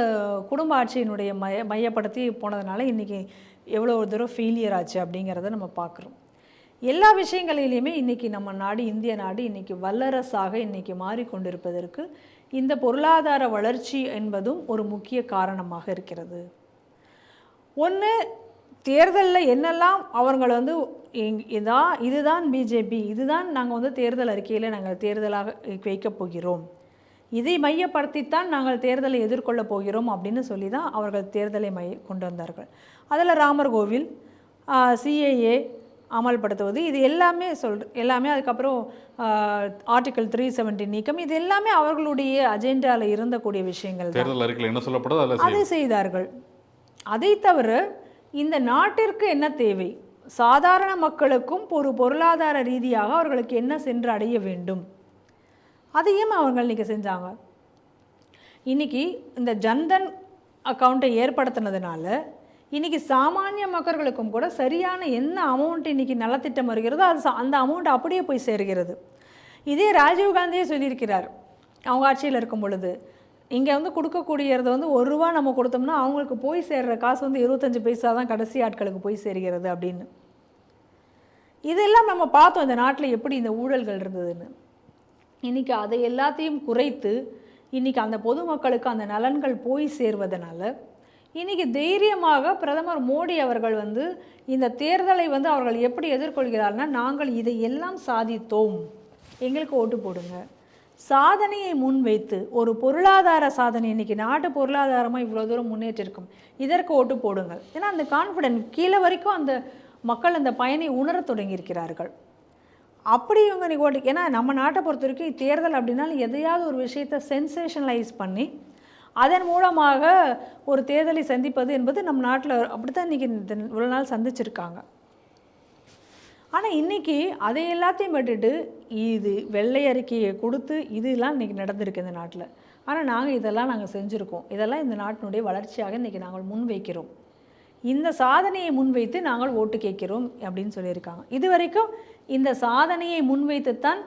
Speaker 3: குடும்ப ஆட்சியினுடைய மையப்படுத்தி போனதுனால இன்றைக்கி எவ்வளோ தூரம் ஃபெயிலியர் ஆச்சு அப்படிங்கிறத நம்ம பார்க்குறோம். எல்லா விஷயங்களிலையுமே இன்றைக்கி நம்ம நாடு, இந்திய நாடு இன்றைக்கி வல்லரசாக இன்றைக்கி மாறிக்கொண்டிருப்பதற்கு இந்த பொருளாதார வளர்ச்சி என்பதும் ஒரு முக்கிய காரணமாக இருக்கிறது. ஒன்று, தேர்தலில் என்னெல்லாம் அவங்களை வந்து இதுதான் பிஜேபி, இதுதான் நாங்கள் வந்து தேர்தல் அறிக்கையில் நாங்கள் தேர்தலாக வைக்கப் போகிறோம், இதை மையப்படுத்தித்தான் நாங்கள் தேர்தலை எதிர்கொள்ளப் போகிறோம் அப்படின்னு சொல்லி தான் அவர்கள் தேர்தலை கொண்டு வந்தார்கள். அதில் ராமர் கோவில், சிஏஏ அமல்படுத்துவது, இது எல்லாமே எல்லாமே அதுக்கப்புறம் ஆர்டிகல் 370 நீக்கம், இது எல்லாமே அவர்களுடைய அஜெண்டாவில் இருந்தக்கூடிய விஷயங்கள்.
Speaker 1: தேர்தல் அறிக்கையில் என்ன சொல்லப்படுது
Speaker 3: அதை செய்தார்கள். அதை தவிர இந்த நாட்டிற்கு என்ன தேவை, சாதாரண மக்களுக்கும் ஒரு பொருளாதார ரீதியாக அவர்களுக்கு என்ன சென்று அடைய வேண்டும், அதையும் அவர்கள் இன்றைக்கி செஞ்சாங்க. இன்றைக்கி இந்த ஜன்தன் அக்கௌண்ட்டை ஏற்படுத்தினதுனால இன்றைக்கி சாமானிய மக்களுக்கும் கூட சரியான என்ன அமௌண்ட் இன்றைக்கி நலத்திட்டம் வருகிறதோ அந்த அமௌண்ட் அப்படியே போய் சேர்கிறது. இதே ராஜீவ்காந்தியே சொல்லியிருக்கிறார், அவங்க ஆட்சியில் இருக்கும் பொழுது இங்கே கொடுக்கக்கூடியது ₹1 நம்ம கொடுத்தோம்னா அவங்களுக்கு போய் சேர்கிற காசு 25 பைசா தான் கடைசி ஆட்களுக்கு போய் சேர்கிறது அப்படின்னு. இதெல்லாம் நம்ம பார்த்தோம் இந்த நாட்டில் எப்படி இந்த ஊழல்கள் இருந்ததுன்னு. இன்றைக்கி அதை எல்லாத்தையும் குறைத்து இன்றைக்கி அந்த பொதுமக்களுக்கு அந்த நலன்கள் போய் சேர்வதனால இன்றைக்கி தைரியமாக பிரதமர் மோடி அவர்கள் இந்த தேர்தலை அவர்கள் எப்படி எதிர்கொள்கிறார்னா, நாங்கள் இதை எல்லாம் சாதித்தோம், எங்களுக்கு ஓட்டு போடுங்க, சாதனையை முன்வைத்து ஒரு பொருளாதார சாதனை, இன்றைக்கி நாட்டு பொருளாதாரமாக இவ்வளோ தூரம் முன்னேற்றிருக்கும், இதற்கு ஓட்டு போடுங்கள். ஏன்னா அந்த கான்ஃபிடென்ட் கீழே வரைக்கும் அந்த மக்கள் அந்த பயனை உணரத் தொடங்கியிருக்கிறார்கள். அப்படி இவங்க நீ ஓட்டு, ஏன்னா நம்ம நாட்டை பொறுத்த வரைக்கும் தேர்தல் அப்படின்னாலும் எதையாவது ஒரு விஷயத்தை சென்சேஷனலைஸ் பண்ணி அதன் மூலமாக ஒரு தேர்தலை சந்திப்பது என்பது நம்ம நாட்டில் அப்படி தான் இன்றைக்கி இவ்வளோ நாள் சந்திச்சிருக்காங்க. ஆனால் இன்றைக்கி அதை எல்லாத்தையும் விட்டுட்டு இது வெள்ளை அறிக்கையை கொடுத்து இதெல்லாம் இன்றைக்கி நடந்திருக்கு இந்த நாட்டில். ஆனால் நாங்கள் செஞ்சுருக்கோம், இதெல்லாம் இந்த நாட்டினுடைய வளர்ச்சியாக இன்றைக்கி நாங்கள் முன்வைக்கிறோம், இந்த சாதனையை முன்வைத்து நாங்கள் ஓட்டு கேட்கிறோம் அப்படின்னு சொல்லியிருக்காங்க. இது வரைக்கும் இந்த சாதனையை முன்வைத்துத்தான்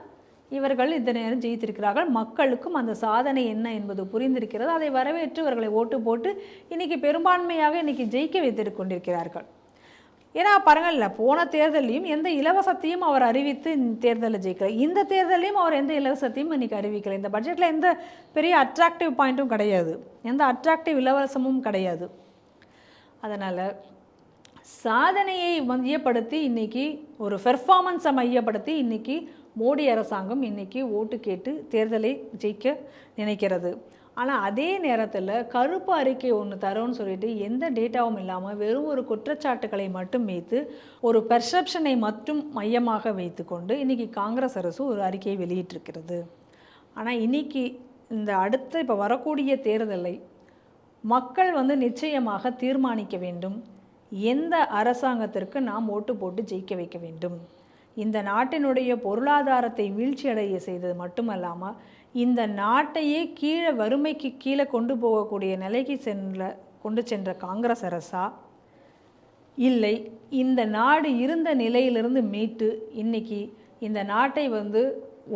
Speaker 3: இவர்கள் இந்த நேரம் ஜெயித்திருக்கிறார்கள். மக்களுக்கும் அந்த சாதனை என்ன என்பது புரிந்திருக்கிறது. அதை வரவேற்று இவர்களை ஓட்டு போட்டு இன்றைக்கி பெரும்பான்மையாக இன்றைக்கி ஜெயிக்க வைத்து கொண்டிருக்கிறார்கள். ஏன்னா பாருங்கள்ல, போன தேர்தலையும் எந்த இலவசத்தையும் அவர் அறிவித்து இந்த தேர்தலில் ஜெயிக்கிறார், இந்த தேர்தலையும் அவர் எந்த இலவசத்தையும் இன்றைக்கி அறிவிக்கலை. இந்த பட்ஜெட்டில் எந்த பெரிய அட்ராக்டிவ் பாயிண்ட்டும் கிடையாது, எந்த அட்ராக்டிவ் இலவசமும் கிடையாது. அதனால் சாதனையை மையப்படுத்தி இன்றைக்கி ஒரு பெர்ஃபார்மன்ஸை மையப்படுத்தி இன்றைக்கி மோடி அரசாங்கம் இன்றைக்கி ஓட்டு கேட்டு தேர்தலை ஜெயிக்க நினைக்கிறது. ஆனால் அதே நேரத்தில் கருப்பு அறிக்கை ஒன்று தரோன்னு சொல்லிட்டு எந்த டேட்டாவும் இல்லாமல் வெறும் ஒரு குற்றச்சாட்டுக்களை மட்டும் வைத்து ஒரு பெர்செப்ஷனை மட்டும் மையமாக வைத்து கொண்டு இன்றைக்கி காங்கிரஸ் அரசு ஒரு அறிக்கையை வெளியிட்டிருக்கிறது. ஆனால் இன்றைக்கி இந்த அடுத்த இப்போ வரக்கூடிய தேர்தலை மக்கள் நிச்சயமாக தீர்மானிக்க வேண்டும், எந்த அரசாங்கத்திற்கு நாம் ஓட்டு போட்டு ஜெயிக்க வைக்க வேண்டும். இந்த நாட்டினுடைய பொருளாதாரத்தை வீழ்ச்சியடைய செய்தது மட்டுமல்லாமல் இந்த நாட்டையே வறுமைக்கு கீழே கொண்டு போகக்கூடிய நிலைக்கு கொண்டு சென்ற காங்கிரஸ் அரசா, இல்லை இந்த நாடு இருந்த நிலையிலிருந்து மீட்டு இன்றைக்கி இந்த நாட்டை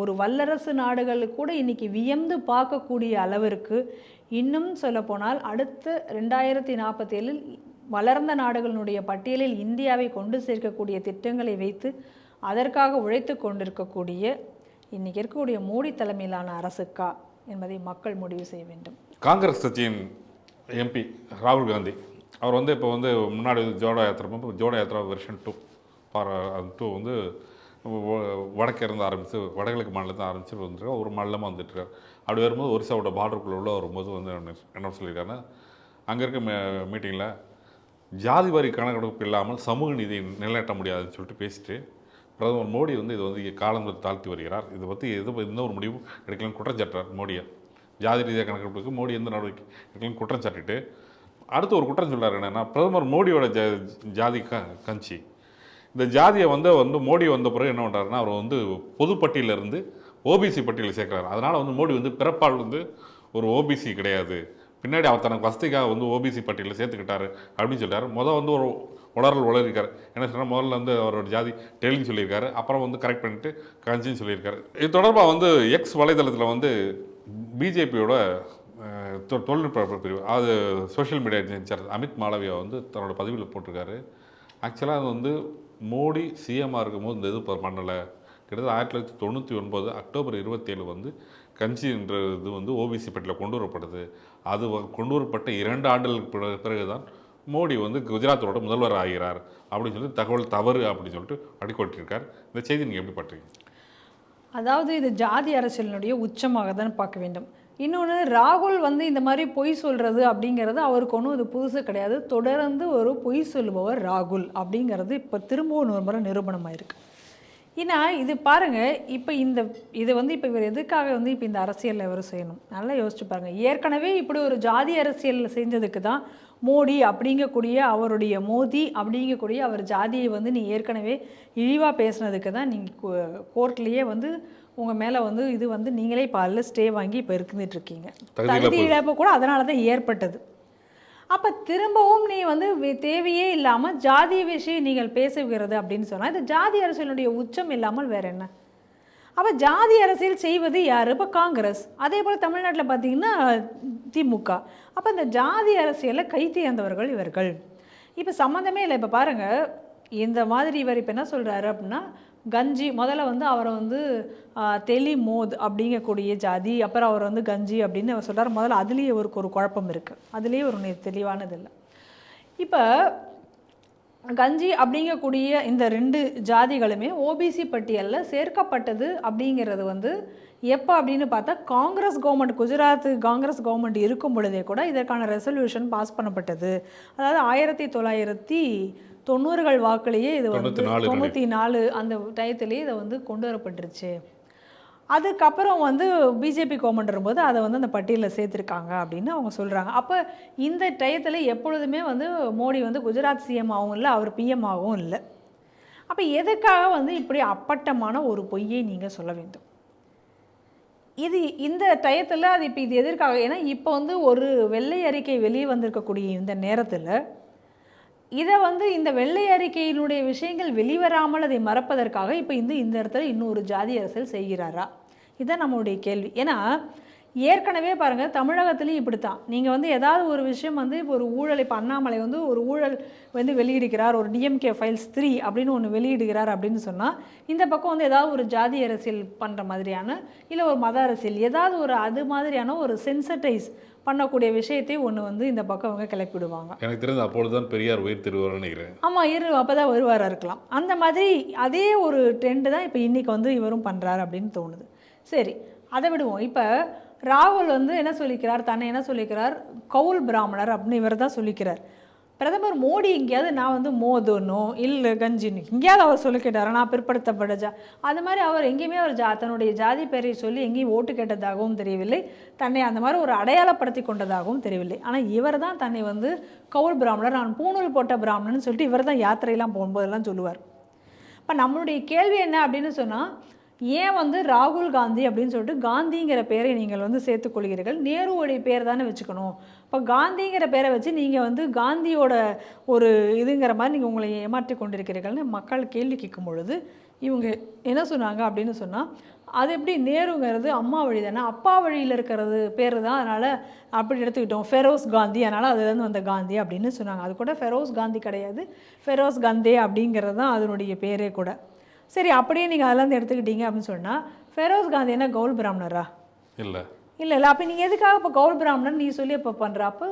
Speaker 3: ஒரு வல்லரசு நாடுகளுக்கு கூட இன்றைக்கி வியந்து பார்க்கக்கூடிய அளவிற்கு, இன்னும் சொல்லப்போனால் அடுத்த 2047 வளர்ந்த நாடுகளினுடைய பட்டியலில் இந்தியாவை கொண்டு சேர்க்கக்கூடிய திட்டங்களை வைத்து அதற்காக உழைத்து கொண்டிருக்கக்கூடிய இன்றைக்கி இருக்கக்கூடிய மோடி தலைமையிலான அரசுக்கா என்பதை மக்கள் முடிவு செய்ய வேண்டும்.
Speaker 1: காங்கிரஸ் கட்சியின் எம்பி ராகுல் காந்தி அவர் இப்போ முன்னாடி ஜோடோ யாத்திரா வெர்ஷன் 2 வடக்கே இருந்து ஆரம்பித்து வடகிழக்கு மாநிலத்தை ஆரம்பித்து வந்துருக்கார், ஒரு மாநிலமாக வந்துட்டுருக்கார். அப்படி வரும்போது ஒரிசாவோட பார்டருக்குள்ளே உள்ள வரும்போது என்ன சொல்லியிருக்காருன்னா, அங்கே இருக்க மீட்டிங்கில் ஜாதி வாரி கணக்கெடுப்பு இல்லாமல் சமூக நீதியை நிலைநாட்ட முடியாதுன்னு சொல்லிட்டு பேசிட்டு பிரதமர் மோடி இது காலம் தாழ்த்தி வருகிறார், இதை பற்றி எந்த ஒரு முடிவும் எடுக்கலன்னு குற்றம் சாட்டுறார் மோடியை. ஜாதி ரீதியாக கணக்கெடுப்புக்கு மோடி எந்த நடவடிக்கை எடுக்கலன்னு குற்றம் சாட்டிட்டு அடுத்து ஒரு குற்றம் சொல்கிறார் என்னென்னா, பிரதமர் மோடியோட ஜாதி கட்சி இந்த ஜாதியை மோடி வந்த பிறகு என்ன பண்ணுறாருன்னா, அவர் பொதுப்பட்டியலிருந்து ஓபிசி பட்டியலில் சேர்க்குறாரு. அதனால் மோடி பிறப்பால் ஒரு ஓபிசி கிடையாது, பின்னாடி அவர் தனக்கு வசதிக்காக ஓபிசி பட்டியலில் சேர்த்துக்கிட்டாரு அப்படின்னு சொல்லிட்டார். ஒரு உளறிருக்காரு. என்ன சொன்னால், முதல்ல அவரோட ஜாதி டெலின்னு சொல்லியிருக்காரு, அப்புறம் கரெக்ட் பண்ணிட்டு கஞ்சின்னு சொல்லியிருக்காரு. இது தொடர்பாக எக்ஸ் வலைதளத்தில் பிஜேபியோட தொழில்நுட்ப பிரிவு, அது social media incharge Amit Malviya தன்னோட பதிவில் போட்டிருக்காரு. ஆக்சுவலாக மோடி சிஎம்மாக இருக்கும்போது இந்த இது பண்ணலை. கிட்டத்தட்ட 1999 அக்டோபர் 27 கஞ்சி என்ற இது ஓபிசி பட்டியலில் கொண்டு வரப்படுது. அது கொண்டு வரப்பட்ட 2 ஆண்டுகளுக்கு பிறகுதான் மோடி குஜராத்தோட முதல்வர் ஆகிறார் அப்படின்னு சொல்லி தகவல் தவறு அப்படின்னு சொல்லிட்டு அடிக்கொட்டிருக்கார். இந்த செய்தி நீங்கள் எப்படி பார்க்குறீங்க?
Speaker 3: அதாவது இது ஜாதி அரசியலினுடைய உச்சமாக தான் பார்க்க வேண்டும். இன்னொன்று ராகுல் வந்து இந்த மாதிரி பொய் சொல்கிறது அப்படிங்கிறது அவருக்கு ஒன்றும் இது புதுசு கிடையாது. தொடர்ந்து ஒரு பொய் சொல்லுபவர் ராகுல் அப்படிங்கிறது இப்போ திரும்பவும் ஒரு முறை நிரூபணமாயிருக்கு. ஏன்னா இது பாருங்கள், இப்போ இது வந்து இப்போ இவர் எதுக்காக வந்து இப்போ இந்த அரசியலில் இவர் செய்யணும் நல்லா யோசிச்சு பாருங்கள். ஏற்கனவே இப்படி ஒரு ஜாதி அரசியல் செஞ்சதுக்கு தான் மோடி அப்படிங்கக்கூடிய அவர் ஜாதியை வந்து நீ ஏற்கனவே இழிவாக பேசுனதுக்கு தான் நீங்கள் கோர்ட்லேயே வந்து உங்கள் மேலே வந்து இது வந்து நீங்களே இப்போ அதில் ஸ்டே வாங்கி இப்போ இருந்துட்டுருக்கீங்க. தகுதி இழப்பு கூட அதனால தான் ஏற்பட்டது. அப்போ திரும்பவும் நீ வந்து தேவையே இல்லாமல் ஜாதி விஷயம் நீங்கள் பேசுகிறது அப்படின்னு சொன்னால் இது ஜாதி அரசியலுடைய உச்சம் இல்லாமல் வேறு என்ன? அப்போ ஜாதி அரசியல் செய்வது யார்? இப்போ காங்கிரஸ். அதே போல் தமிழ்நாட்டில் பார்த்திங்கன்னா திமுக. அப்போ இந்த ஜாதி அரசியலில் கை தேர்ந்தவர்கள் இவர்கள். இப்போ சம்மந்தமே இல்லை. இப்போ பாருங்கள், இந்த மாதிரி இவர் இப்போ என்ன சொல்கிறாரு அப்படின்னா, கஞ்சி முதல்ல வந்து அவரை வந்து தெளி மோத் அப்படிங்கக்கூடிய ஜாதி, அப்புறம் அவர் வந்து கஞ்சி அப்படின்னு அவர் சொல்கிறார். முதல்ல அதுலேயே ஒரு குழப்பம் இருக்குது, அதுலேயே ஒரு தெளிவானது இல்லை. இப்போ கஞ்சி அப்படிங்கக்கூடிய இந்த 2 ஜாதிகளுமே ஓபிசி பட்டியலில் சேர்க்கப்பட்டது அப்படிங்கிறது வந்து எப்போ அப்படின்னு பார்த்தா காங்கிரஸ் கவர்மெண்ட், குஜராத் காங்கிரஸ் கவர்மெண்ட் இருக்கும் பொழுதே கூட இதற்கான ரெசல்யூஷன் பாஸ் பண்ணப்பட்டது. அதாவது 1990கள் வாக்குலேயே இது வந்து 94 அந்த டயத்துலேயே இதை வந்து கொண்டு வரப்பட்டுருச்சு. அதுக்கப்புறம் வந்து பிஜேபி கவர்மெண்ட் வரும்போது அதை வந்து அந்த பட்டியலில் சேர்த்துருக்காங்க அப்படின்னு அவங்க சொல்கிறாங்க. அப்போ இந்த டயத்தில் எப்பொழுதுமே வந்து மோடி வந்து குஜராத் சிஎம் ஆகவும் இல்லை, அவர் பிஎம் ஆகவும் இல்லை. அப்போ எதுக்காக வந்து இப்படி அப்பட்டமான ஒரு பொய்யை நீங்கள் சொல்ல வேண்டும்? இந்த டயத்தில் அது இப்போ இது எதற்காக? ஏன்னா இப்போ வந்து ஒரு வெள்ளை அறிக்கை வெளியே வந்திருக்கக்கூடிய இந்த நேரத்தில் இதை வந்து இந்த வெள்ளை அறிக்கையினுடைய விஷயங்கள் வெளிவராமல் அதை மறப்பதற்காக இப்போ இந்த இடத்துல இன்னொரு ஜாதி அரசியல் செய்கிறாரா? இதுதான் நம்மளுடைய கேள்வி. ஏன்னா ஏற்கனவே பாருங்கள், தமிழகத்துலேயும் இப்படி தான். நீங்கள் வந்து ஏதாவது ஒரு விஷயம் வந்து இப்போ ஒரு ஊழல், இப்போ அண்ணாமலை வந்து ஒரு ஊழல் வந்து வெளியிடுகிறார், ஒரு டிஎம்கே ஃபைல்ஸ் 3 அப்படின்னு ஒன்று வெளியிடுகிறார் அப்படின்னு சொன்னால் இந்த பக்கம் வந்து ஏதாவது ஒரு ஜாதி அரசியல் பண்ணுற மாதிரியான, இல்லை ஒரு மத அரசியல், ஏதாவது ஒரு அது மாதிரியான ஒரு சென்சடைஸ் பண்ணக்கூடிய விஷயத்தை ஒன்று வந்து இந்த பக்கம் அவங்க கிளப்பிடுவாங்க.
Speaker 1: எனக்கு தெரிஞ்சு அப்பொழுது தான் பெரியார் உயிர் திருவார்னு நினைக்கிறேன்.
Speaker 3: ஆமாம், அப்போ தான் வருவாராக இருக்கலாம். அந்த மாதிரி அதே ஒரு ட்ரெண்டு தான் இப்போ இன்றைக்கி வந்து இவரும் பண்ணுறாரு அப்படின்னு தோணுது. சரி, அதை விடுவோம். இப்போ ராகுல் வந்து என்ன சொல்லிக்கிறார், தன்னை என்ன சொல்லிக்கிறார், கவுல் பிராமணர் அப்படின்னு இவர் தான் சொல்லிக்கிறார். பிரதமர் மோடி எங்கேயாவது நான் வந்து மோதுனோ இல்லை கஞ்சின்னு எங்கேயாவது அவர் சொல்லிக்கிட்டாரா நான் பிற்படுத்தப்பட்ட அது மாதிரி அவர் எங்கேயுமே அவர் தன்னுடைய ஜாதி பேரை சொல்லி எங்கேயும் ஓட்டு கேட்டதாகவும் தெரியவில்லை, தன்னை அந்த மாதிரி ஒரு அடையாளப்படுத்தி கொண்டதாகவும் தெரியவில்லை. ஆனால் இவர் தான் தன்னை வந்து கவுல் பிராமணர், நான் பூணூல் போட்ட பிராமணன் சொல்லிட்டு இவர் தான் யாத்திரையெல்லாம் போகும்போதெல்லாம் சொல்லுவார். இப்போ நம்மளுடைய கேள்வி என்ன அப்படின்னு சொன்னால், ஏன் வந்து ராகுல் காந்தி அப்படின்னு சொல்லிட்டு காந்திங்கிற பேரை நீங்கள் வந்து சேர்த்துக்கொள்கிறீர்கள்? நேருவோடைய பேர் தானே வச்சுக்கணும். இப்போ காந்திங்கிற பேரை வச்சு நீங்கள் வந்து காந்தியோட ஒரு இதுங்கிற மாதிரி நீங்கள் உங்களை ஏமாற்றி கொண்டிருக்கிறீர்கள்னு மக்கள் கேள்வி கேட்கும் பொழுது இவங்க என்ன சொன்னாங்க அப்படின்னு சொன்னால், அது எப்படி நேருங்கிறது அம்மா வழி தானே, அப்பா வழியில் இருக்கிறது பேர் தான், அதனால் அப்படி எடுத்துக்கிட்டோம். ஃபெரோஸ் காந்தி, அதனால் அதுலேருந்து வந்த காந்தி அப்படின்னு சொன்னாங்க. அது கூட ஃபெரோஸ் காந்தி கிடையாது, ஃபெரோஸ் கந்தே அப்படிங்கிறது தான் அதனுடைய பேரே கூட. சரி, அப்படியே நீங்கள் அதெல்லாம் எடுத்துக்கிட்டீங்க அப்படின்னு சொன்னால் ஃபெரோஸ் காந்தி என்ன கவுல் பிராமணரா? இல்லை. அப்போ நீங்கள் எதுக்காக இப்போ கவுல் பிராமணன் நீ சொல்லி இப்போ பண்ணுற? அப்போ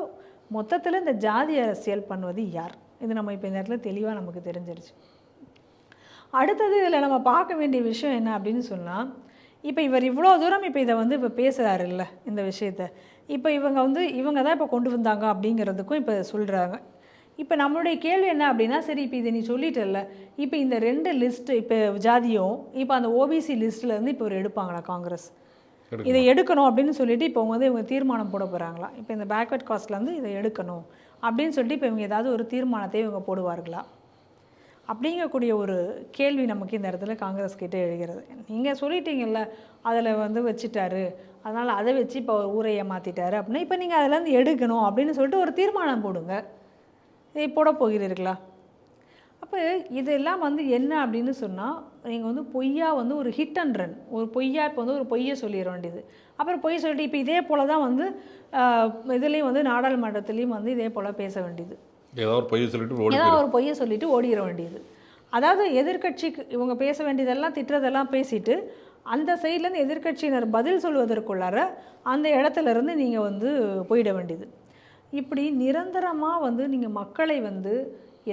Speaker 3: மொத்தத்தில் இந்த ஜாதி அரசியல் பண்ணுவது யார்? இது நம்ம இப்போ இந்த இடத்துல தெளிவாக நமக்கு தெரிஞ்சிருச்சு. அடுத்தது இதில் நம்ம பார்க்க வேண்டிய விஷயம் என்ன அப்படின்னு சொன்னால், இப்போ இவர் இவ்வளோ தூரம் இப்போ இதை வந்து இப்போ பேசுகிறாரு இல்லை இந்த விஷயத்தை, இப்போ இவங்க தான் இப்போ கொண்டு வந்தாங்க அப்படிங்கிறதுக்கும் இப்போ சொல்கிறாங்க. இப்போ நம்மளுடைய கேள்வி என்ன அப்படின்னா, சரி இப்போ இதை நீ சொல்லிட்டல, இப்போ இந்த 2 லிஸ்ட்டு இப்போ ஜாதியும் இப்போ அந்த ஓபிசி லிஸ்ட்லேருந்து இப்போ ஒரு எடுப்பாங்களா காங்கிரஸ்? இதை எடுக்கணும் அப்படின்னு சொல்லிட்டு இப்போ இவங்க தீர்மானம் போட போகிறாங்களா? இப்போ இந்த பேக்வர்ட் காஸ்ட்லேருந்து இதை எடுக்கணும் அப்படின்னு சொல்லிட்டு இப்போ இவங்க ஏதாவது ஒரு தீர்மானத்தை இவங்க போடுவார்களா அப்படிங்கக்கூடிய ஒரு கேள்வி நமக்கு இந்த இடத்துல காங்கிரஸ் கிட்டே எழுகிறது. நீங்கள் சொல்லிட்டீங்கல்ல அதில் வந்து வச்சுட்டாரு, அதனால் அதை வச்சு இப்போ ஊரை ஏமாற்றிட்டாரு அப்படின்னா இப்போ நீங்கள் அதிலேருந்து எடுக்கணும் அப்படின்னு சொல்லிட்டு ஒரு தீர்மானம் போடுங்க. இதை போட போகிறீர்களா? அப்போ இதெல்லாம் வந்து என்ன அப்படின்னு சொன்னால், நீங்கள் வந்து பொய்யா வந்து ஒரு ஹிட் அண்ட் ரன், ஒரு பொய்யா இப்போ வந்து ஒரு பொய்யை சொல்லிட வேண்டியது. அப்புறம் பொய் சொல்லிட்டு இப்போ இதே போல் தான் வந்து இதுலேயும் வந்து நாடாளுமன்றத்துலேயும் வந்து இதே போல் பேச வேண்டியது, ஏதாவது ஒரு பொய்யை சொல்லிட்டு ஓடிட வேண்டியது. அதாவது எதிர்கட்சிக்கு இவங்க பேச வேண்டியதெல்லாம் திட்டுறதெல்லாம் பேசிட்டு அந்த சைட்லேருந்து எதிர்கட்சியினர் பதில் சொல்வதற்குள்ளார அந்த இடத்துலேருந்து நீங்கள் வந்து போயிட வேண்டியது. இப்படி நிரந்தரமாக வந்து நீங்கள் மக்களை வந்து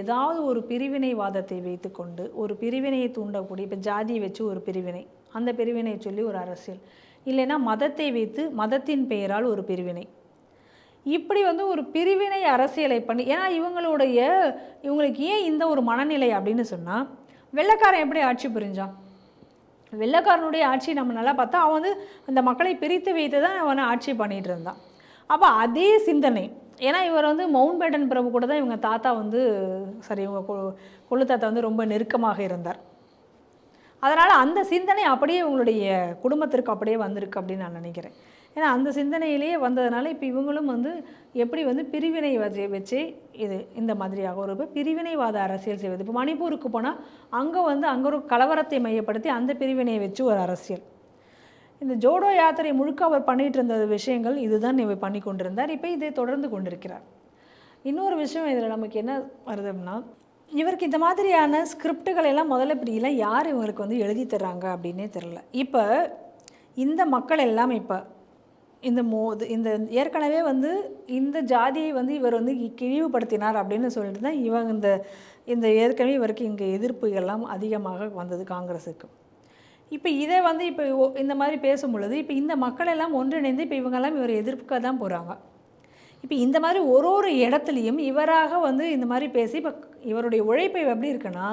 Speaker 3: ஏதாவது ஒரு பிரிவினைவாதத்தை வைத்துக்கொண்டு ஒரு பிரிவினையை தூண்டக்கூடிய, இப்போ ஜாதியை வச்சு ஒரு பிரிவினை, அந்த பிரிவினை சொல்லி ஒரு அரசியல், இல்லைன்னா மதத்தை வைத்து மதத்தின் பெயரால் ஒரு பிரிவினை. இப்படி வந்து ஒரு பிரிவினை அரசியலை பண்ணி, ஏன்னா இவங்களுக்கு ஏன் இந்த ஒரு மனநிலை அப்படின்னு சொன்னால், வெள்ளைக்காரன் எப்படி ஆட்சி புரிஞ்சான்? வெள்ளைக்காரனுடைய ஆட்சி நம்ம நல்லா பார்த்தா அவன் வந்து அந்த மக்களை பிரித்து வைத்து தான் அவனை ஆட்சி பண்ணிகிட்டு இருந்தான். அப்போ அதே சிந்தனை, ஏன்னா இவர் வந்து மவுண்ட் பேட்டன் பிரபு கூட தான் இவங்க தாத்தா வந்து இவங்க கொள்ளு தாத்தா வந்து ரொம்ப நெருக்கமாக இருந்தார். அதனால் அந்த சிந்தனை அப்படியே இவங்களுடைய குடும்பத்திற்கு அப்படியே வந்திருக்கு அப்படின்னு நான் நினைக்கிறேன். ஏன்னா அந்த சிந்தனையிலேயே வந்ததுனால இப்போ இவங்களும் வந்து எப்படி வந்து பிரிவினை வச்சு இந்த மாதிரியாக ஒரு பிரிவினைவாத அரசியல் செய்வது. இப்போ மணிப்பூருக்கு போனால் அங்கே ஒரு கலவரத்தை மையப்படுத்தி அந்த பிரிவினையை வச்சு ஒரு அரசியல். இந்த ஜோடோ யாத்திரை முழுக்க அவர் பண்ணிகிட்டு இருந்த விஷயங்கள் இதுதான் இவர் பண்ணி கொண்டிருந்தார். இப்போ இதை தொடர்ந்து கொண்டிருக்கிறார். இன்னொரு விஷயம் இதில் நமக்கு என்ன வருதுன்னா, இவருக்கு இந்த மாதிரியான ஸ்கிரிப்டுகள் எல்லாம் முதல்ல இப்படிலாம் யார் இவங்களுக்கு வந்து எழுதி தர்றாங்க அப்படின்னே தெரில. இப்போ இந்த மக்கள் எல்லாம் இப்போ இந்த ஏற்கனவே வந்து இந்த ஜாதியை வந்து இவர் வந்து கிழிவுபடுத்தினார் அப்படின்னு சொல்லிட்டு தான் இவங்க இந்த ஏற்கனவே இவருக்கு இங்கே எதிர்ப்புகள்லாம் அதிகமாக வந்தது காங்கிரஸுக்கு. இப்போ இதை வந்து இப்போ இந்த மாதிரி பேசும் பொழுது இப்போ இந்த மக்கள் எல்லாம் ஒன்றிணைந்து இப்போ இவங்கெல்லாம் இவர் எதிர்ப்புக்க தான் போகிறாங்க. இப்போ இந்த மாதிரி ஒரு இடத்துலையும் இவராக வந்து இந்த மாதிரி பேசி இப்போ இவருடைய உழைப்பு எப்படி இருக்குன்னா,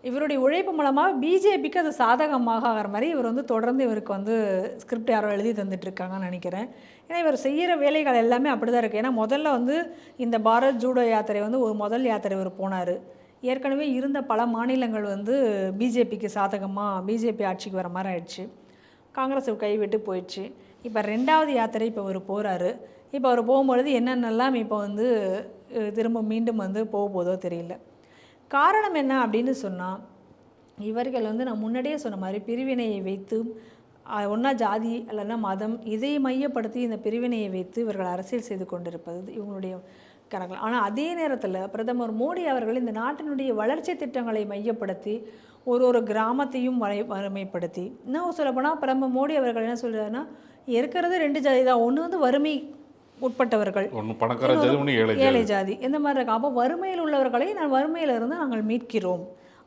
Speaker 3: இவருடைய உழைப்பு மூலமாக பிஜேபிக்கு அது சாதகமாக ஆகிற மாதிரி இவர் வந்து தொடர்ந்து இவருக்கு வந்து ஸ்கிரிப்ட் யாரோ எழுதி தந்துட்டுருக்காங்கன்னு நினைக்கிறேன். ஏன்னா இவர் செய்கிற வேலைகள் எல்லாமே அப்படி தான் இருக்குது. ஏன்னா முதல்ல வந்து இந்த பாரத் ஜூடோ யாத்திரை வந்து ஒரு முதல் யாத்திரை இவர் போனார். ஏற்கனவே இருந்த பல மாநிலங்கள் வந்து பிஜேபிக்கு சாதகமாக பிஜேபி ஆட்சிக்கு வர மாதிரி ஆயிடுச்சு. காங்கிரஸ் கைவிட்டு போயிடுச்சு. இப்போ 2வது யாத்திரை இப்போ அவர் போகிறாரு. இப்போ அவர் போகும்பொழுது என்னென்னலாம் இப்போ வந்து திரும்ப மீண்டும் வந்து போதோ தெரியல. காரணம் என்ன அப்படின்னு சொன்னால், இவர்கள் வந்து நான் முன்னாடியே சொன்ன மாதிரி பிரிவினையை வைத்து ஒன்றா ஜாதி இல்லைன்னா மதம் இதை மையப்படுத்தி இந்த பிரிவினையை வைத்து இவர்கள் அரசியல் செய்து கொண்டிருப்பது இவங்களுடைய கணக்கு. ஆனால் அதே நேரத்தில் பிரதமர் மோடி அவர்கள் இந்த நாட்டினுடைய வளர்ச்சி திட்டங்களை மையப்படுத்தி ஒரு கிராமத்தையும் வறுமைப்படுத்தி, இன்னும் சொல்லப்போனால் பிரதமர் மோடி அவர்கள் என்ன சொல்கிறாருன்னா, இருக்கிறது 2 ஜாதி தான். ஒன்று வந்து வறுமை உட்பட்டவர்கள், ஏழை ஜாதி, இந்த மாதிரி இருக்கு. அப்போ வறுமையில் உள்ளவர்களை வறுமையிலிருந்து நாங்கள் மீட்கிறோம்,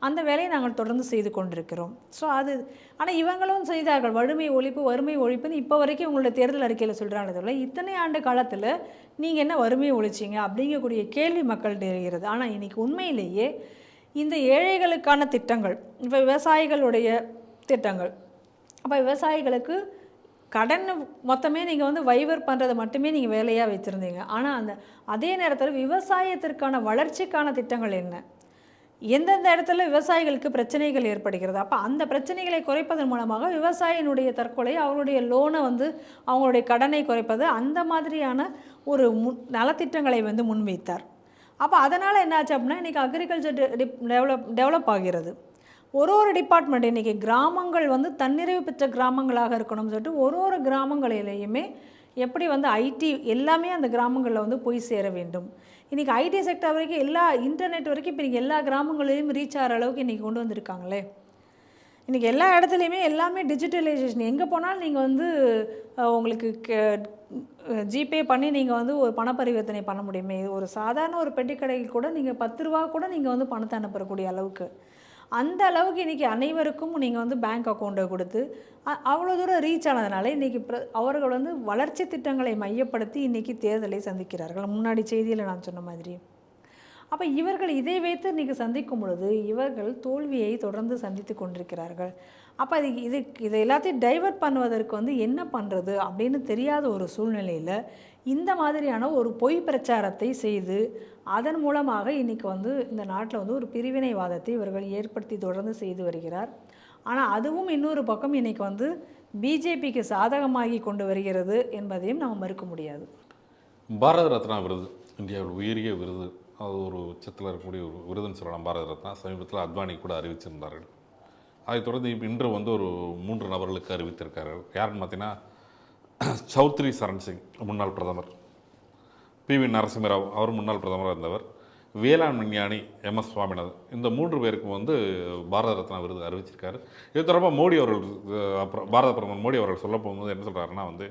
Speaker 3: அந்த வேலையை நாங்கள் தொடர்ந்து செய்து கொண்டிருக்கிறோம். ஸோ ஆனால் இவங்களும் செய்தார்கள் வறுமை ஒழிப்புன்னு இப்போ வரைக்கும் உங்களுடைய தேர்தல் அறிக்கையில் சொல்கிறாங்க. இத்தனை ஆண்டு காலத்தில் நீங்கள் என்ன வறுமையை ஒழிச்சிங்க அப்படிங்கக்கூடிய கேள்வி மக்கள் தெரிகிறது. ஆனால் இன்றைக்கி உண்மையிலேயே இந்த ஏழைகளுக்கான திட்டங்கள், இப்போ விவசாயிகளுடைய திட்டங்கள், அப்போ விவசாயிகளுக்கு கடன் மொத்தமே நீங்கள் வந்து வைவர் பண்ணுறதை மட்டுமே நீங்கள் வேலையாக வச்சுருந்தீங்க. ஆனால் அதே நேரத்தில் விவசாயத்திற்கான வளர்ச்சிக்கான திட்டங்கள் என்ன, எந்தெந்த இடத்துல விவசாயிகளுக்கு பிரச்சனைகள் ஏற்படுகிறது, அப்போ அந்த பிரச்சனைகளை குறைப்பதன் மூலமாக விவசாயினுடைய தற்கொலை, அவங்களுடைய லோனை வந்து அவங்களுடைய கடனை குறைப்பது, அந்த மாதிரியான ஒரு நலத்திட்டங்களை வந்து முன்வைத்தார். அப்போ அதனால் என்னாச்சு அப்படின்னா, இன்றைக்கி அக்ரிகல்ச்சர் டெவலப் ஆகிறது. ஒரு டிபார்ட்மெண்ட் இன்றைக்கி கிராமங்கள் வந்து தன்னிறைவு பெற்ற கிராமங்களாக இருக்கணும்னு சொல்லிட்டு ஒரு கிராமங்களிலேயுமே எப்படி வந்து ஐடி எல்லாமே அந்த கிராமங்களில் வந்து போய் சேர வேண்டும். இன்றைக்கி ஐடி செக்டர் வரைக்கும் இன்டர்நெட் வரைக்கும் இப்போ இன்றைக்கி எல்லா கிராமங்களையும் ரீச் ஆகிற அளவுக்கு இன்றைக்கி கொண்டு வந்திருக்காங்களே. இன்றைக்கி எல்லா இடத்துலையுமே எல்லாமே டிஜிட்டலைசேஷன். எங்கே போனாலும் நீங்கள் வந்து உங்களுக்கு ஜிபே பண்ணி நீங்கள் வந்து ஒரு பண பரிவர்த்தனை பண்ண முடியுமே. ஒரு சாதாரண ஒரு பெட்டி கடையில் கூட நீங்கள் 10 ரூபா கூட நீங்கள் வந்து பணத்தை அனுப்பக்கூடிய அளவுக்கு, அந்த அளவுக்கு இன்றைக்கி அனைவருக்கும் நீங்கள் வந்து பேங்க் அக்கௌண்ட்டை கொடுத்து அவ்வளோ தூரம் ரீச் ஆனதுனால இன்றைக்கி அவர்கள் வந்து வளர்ச்சி திட்டங்களை மையப்படுத்தி இன்றைக்கி தேர்தலை சந்திக்கிறார்கள். முன்னாடி செய்தியில் நான் சொன்ன மாதிரி. அப்போ இவர்கள் இதை வைத்து இன்றைக்கி சந்திக்கும் பொழுது இவர்கள் தோல்வியை தொடர்ந்து சந்தித்து கொண்டிருக்கிறார்கள். அப்போ இதை எல்லாத்தையும் டைவர்ட் பண்ணுவதற்கு வந்து என்ன பண்ணுறது அப்படின்னு தெரியாத ஒரு சூழ்நிலையில் இந்த மாதிரியான ஒரு பொய் பிரச்சாரத்தை செய்து அதன் மூலமாக இன்றைக்கி வந்து இந்த நாட்டில் வந்து ஒரு பிரிவினைவாதத்தை இவர்கள் ஏற்படுத்தி தொடர்ந்து செய்து வருகிறார். ஆனால் அதுவும் இன்னொரு பக்கம் இன்றைக்கி வந்து பிஜேபிக்கு சாதகமாகி கொண்டு வருகிறது என்பதையும் நாம் மறுக்க முடியாது.
Speaker 1: பாரத ரத்னா விருது இந்தியாவில் உயரிய விருது, அது ஒரு உச்சத்தில் இருக்கக்கூடிய ஒரு விருதுன்னு சொல்லலாம். பாரத ரத்னா சமீபத்தில் அத்வானி கூட அறிவிச்சிருந்தார்கள். அதை தொடர்ந்து இன்று வந்து ஒரு 3 நபர்களுக்கு அறிவித்திருக்கார்கள். யாருன்னு பார்த்தீங்கன்னா, சௌத்ரி சரண் சிங் முன்னாள் பிரதமர், PV நரசிம்மராவ் அவர் முன்னாள் பிரதமராக இருந்தவர், வேளாண் விஞ்ஞானி MS சுவாமிநாதன், இந்த 3 பேருக்கும் வந்து பாரத ரத்னா விருது அறிவிச்சிருக்காரு. இது தொடர்பாக மோடி அவர்கள், பாரத பிரதமர் மோடி அவர்கள் சொல்ல போகும்போது என்ன சொல்கிறாருன்னா வந்து,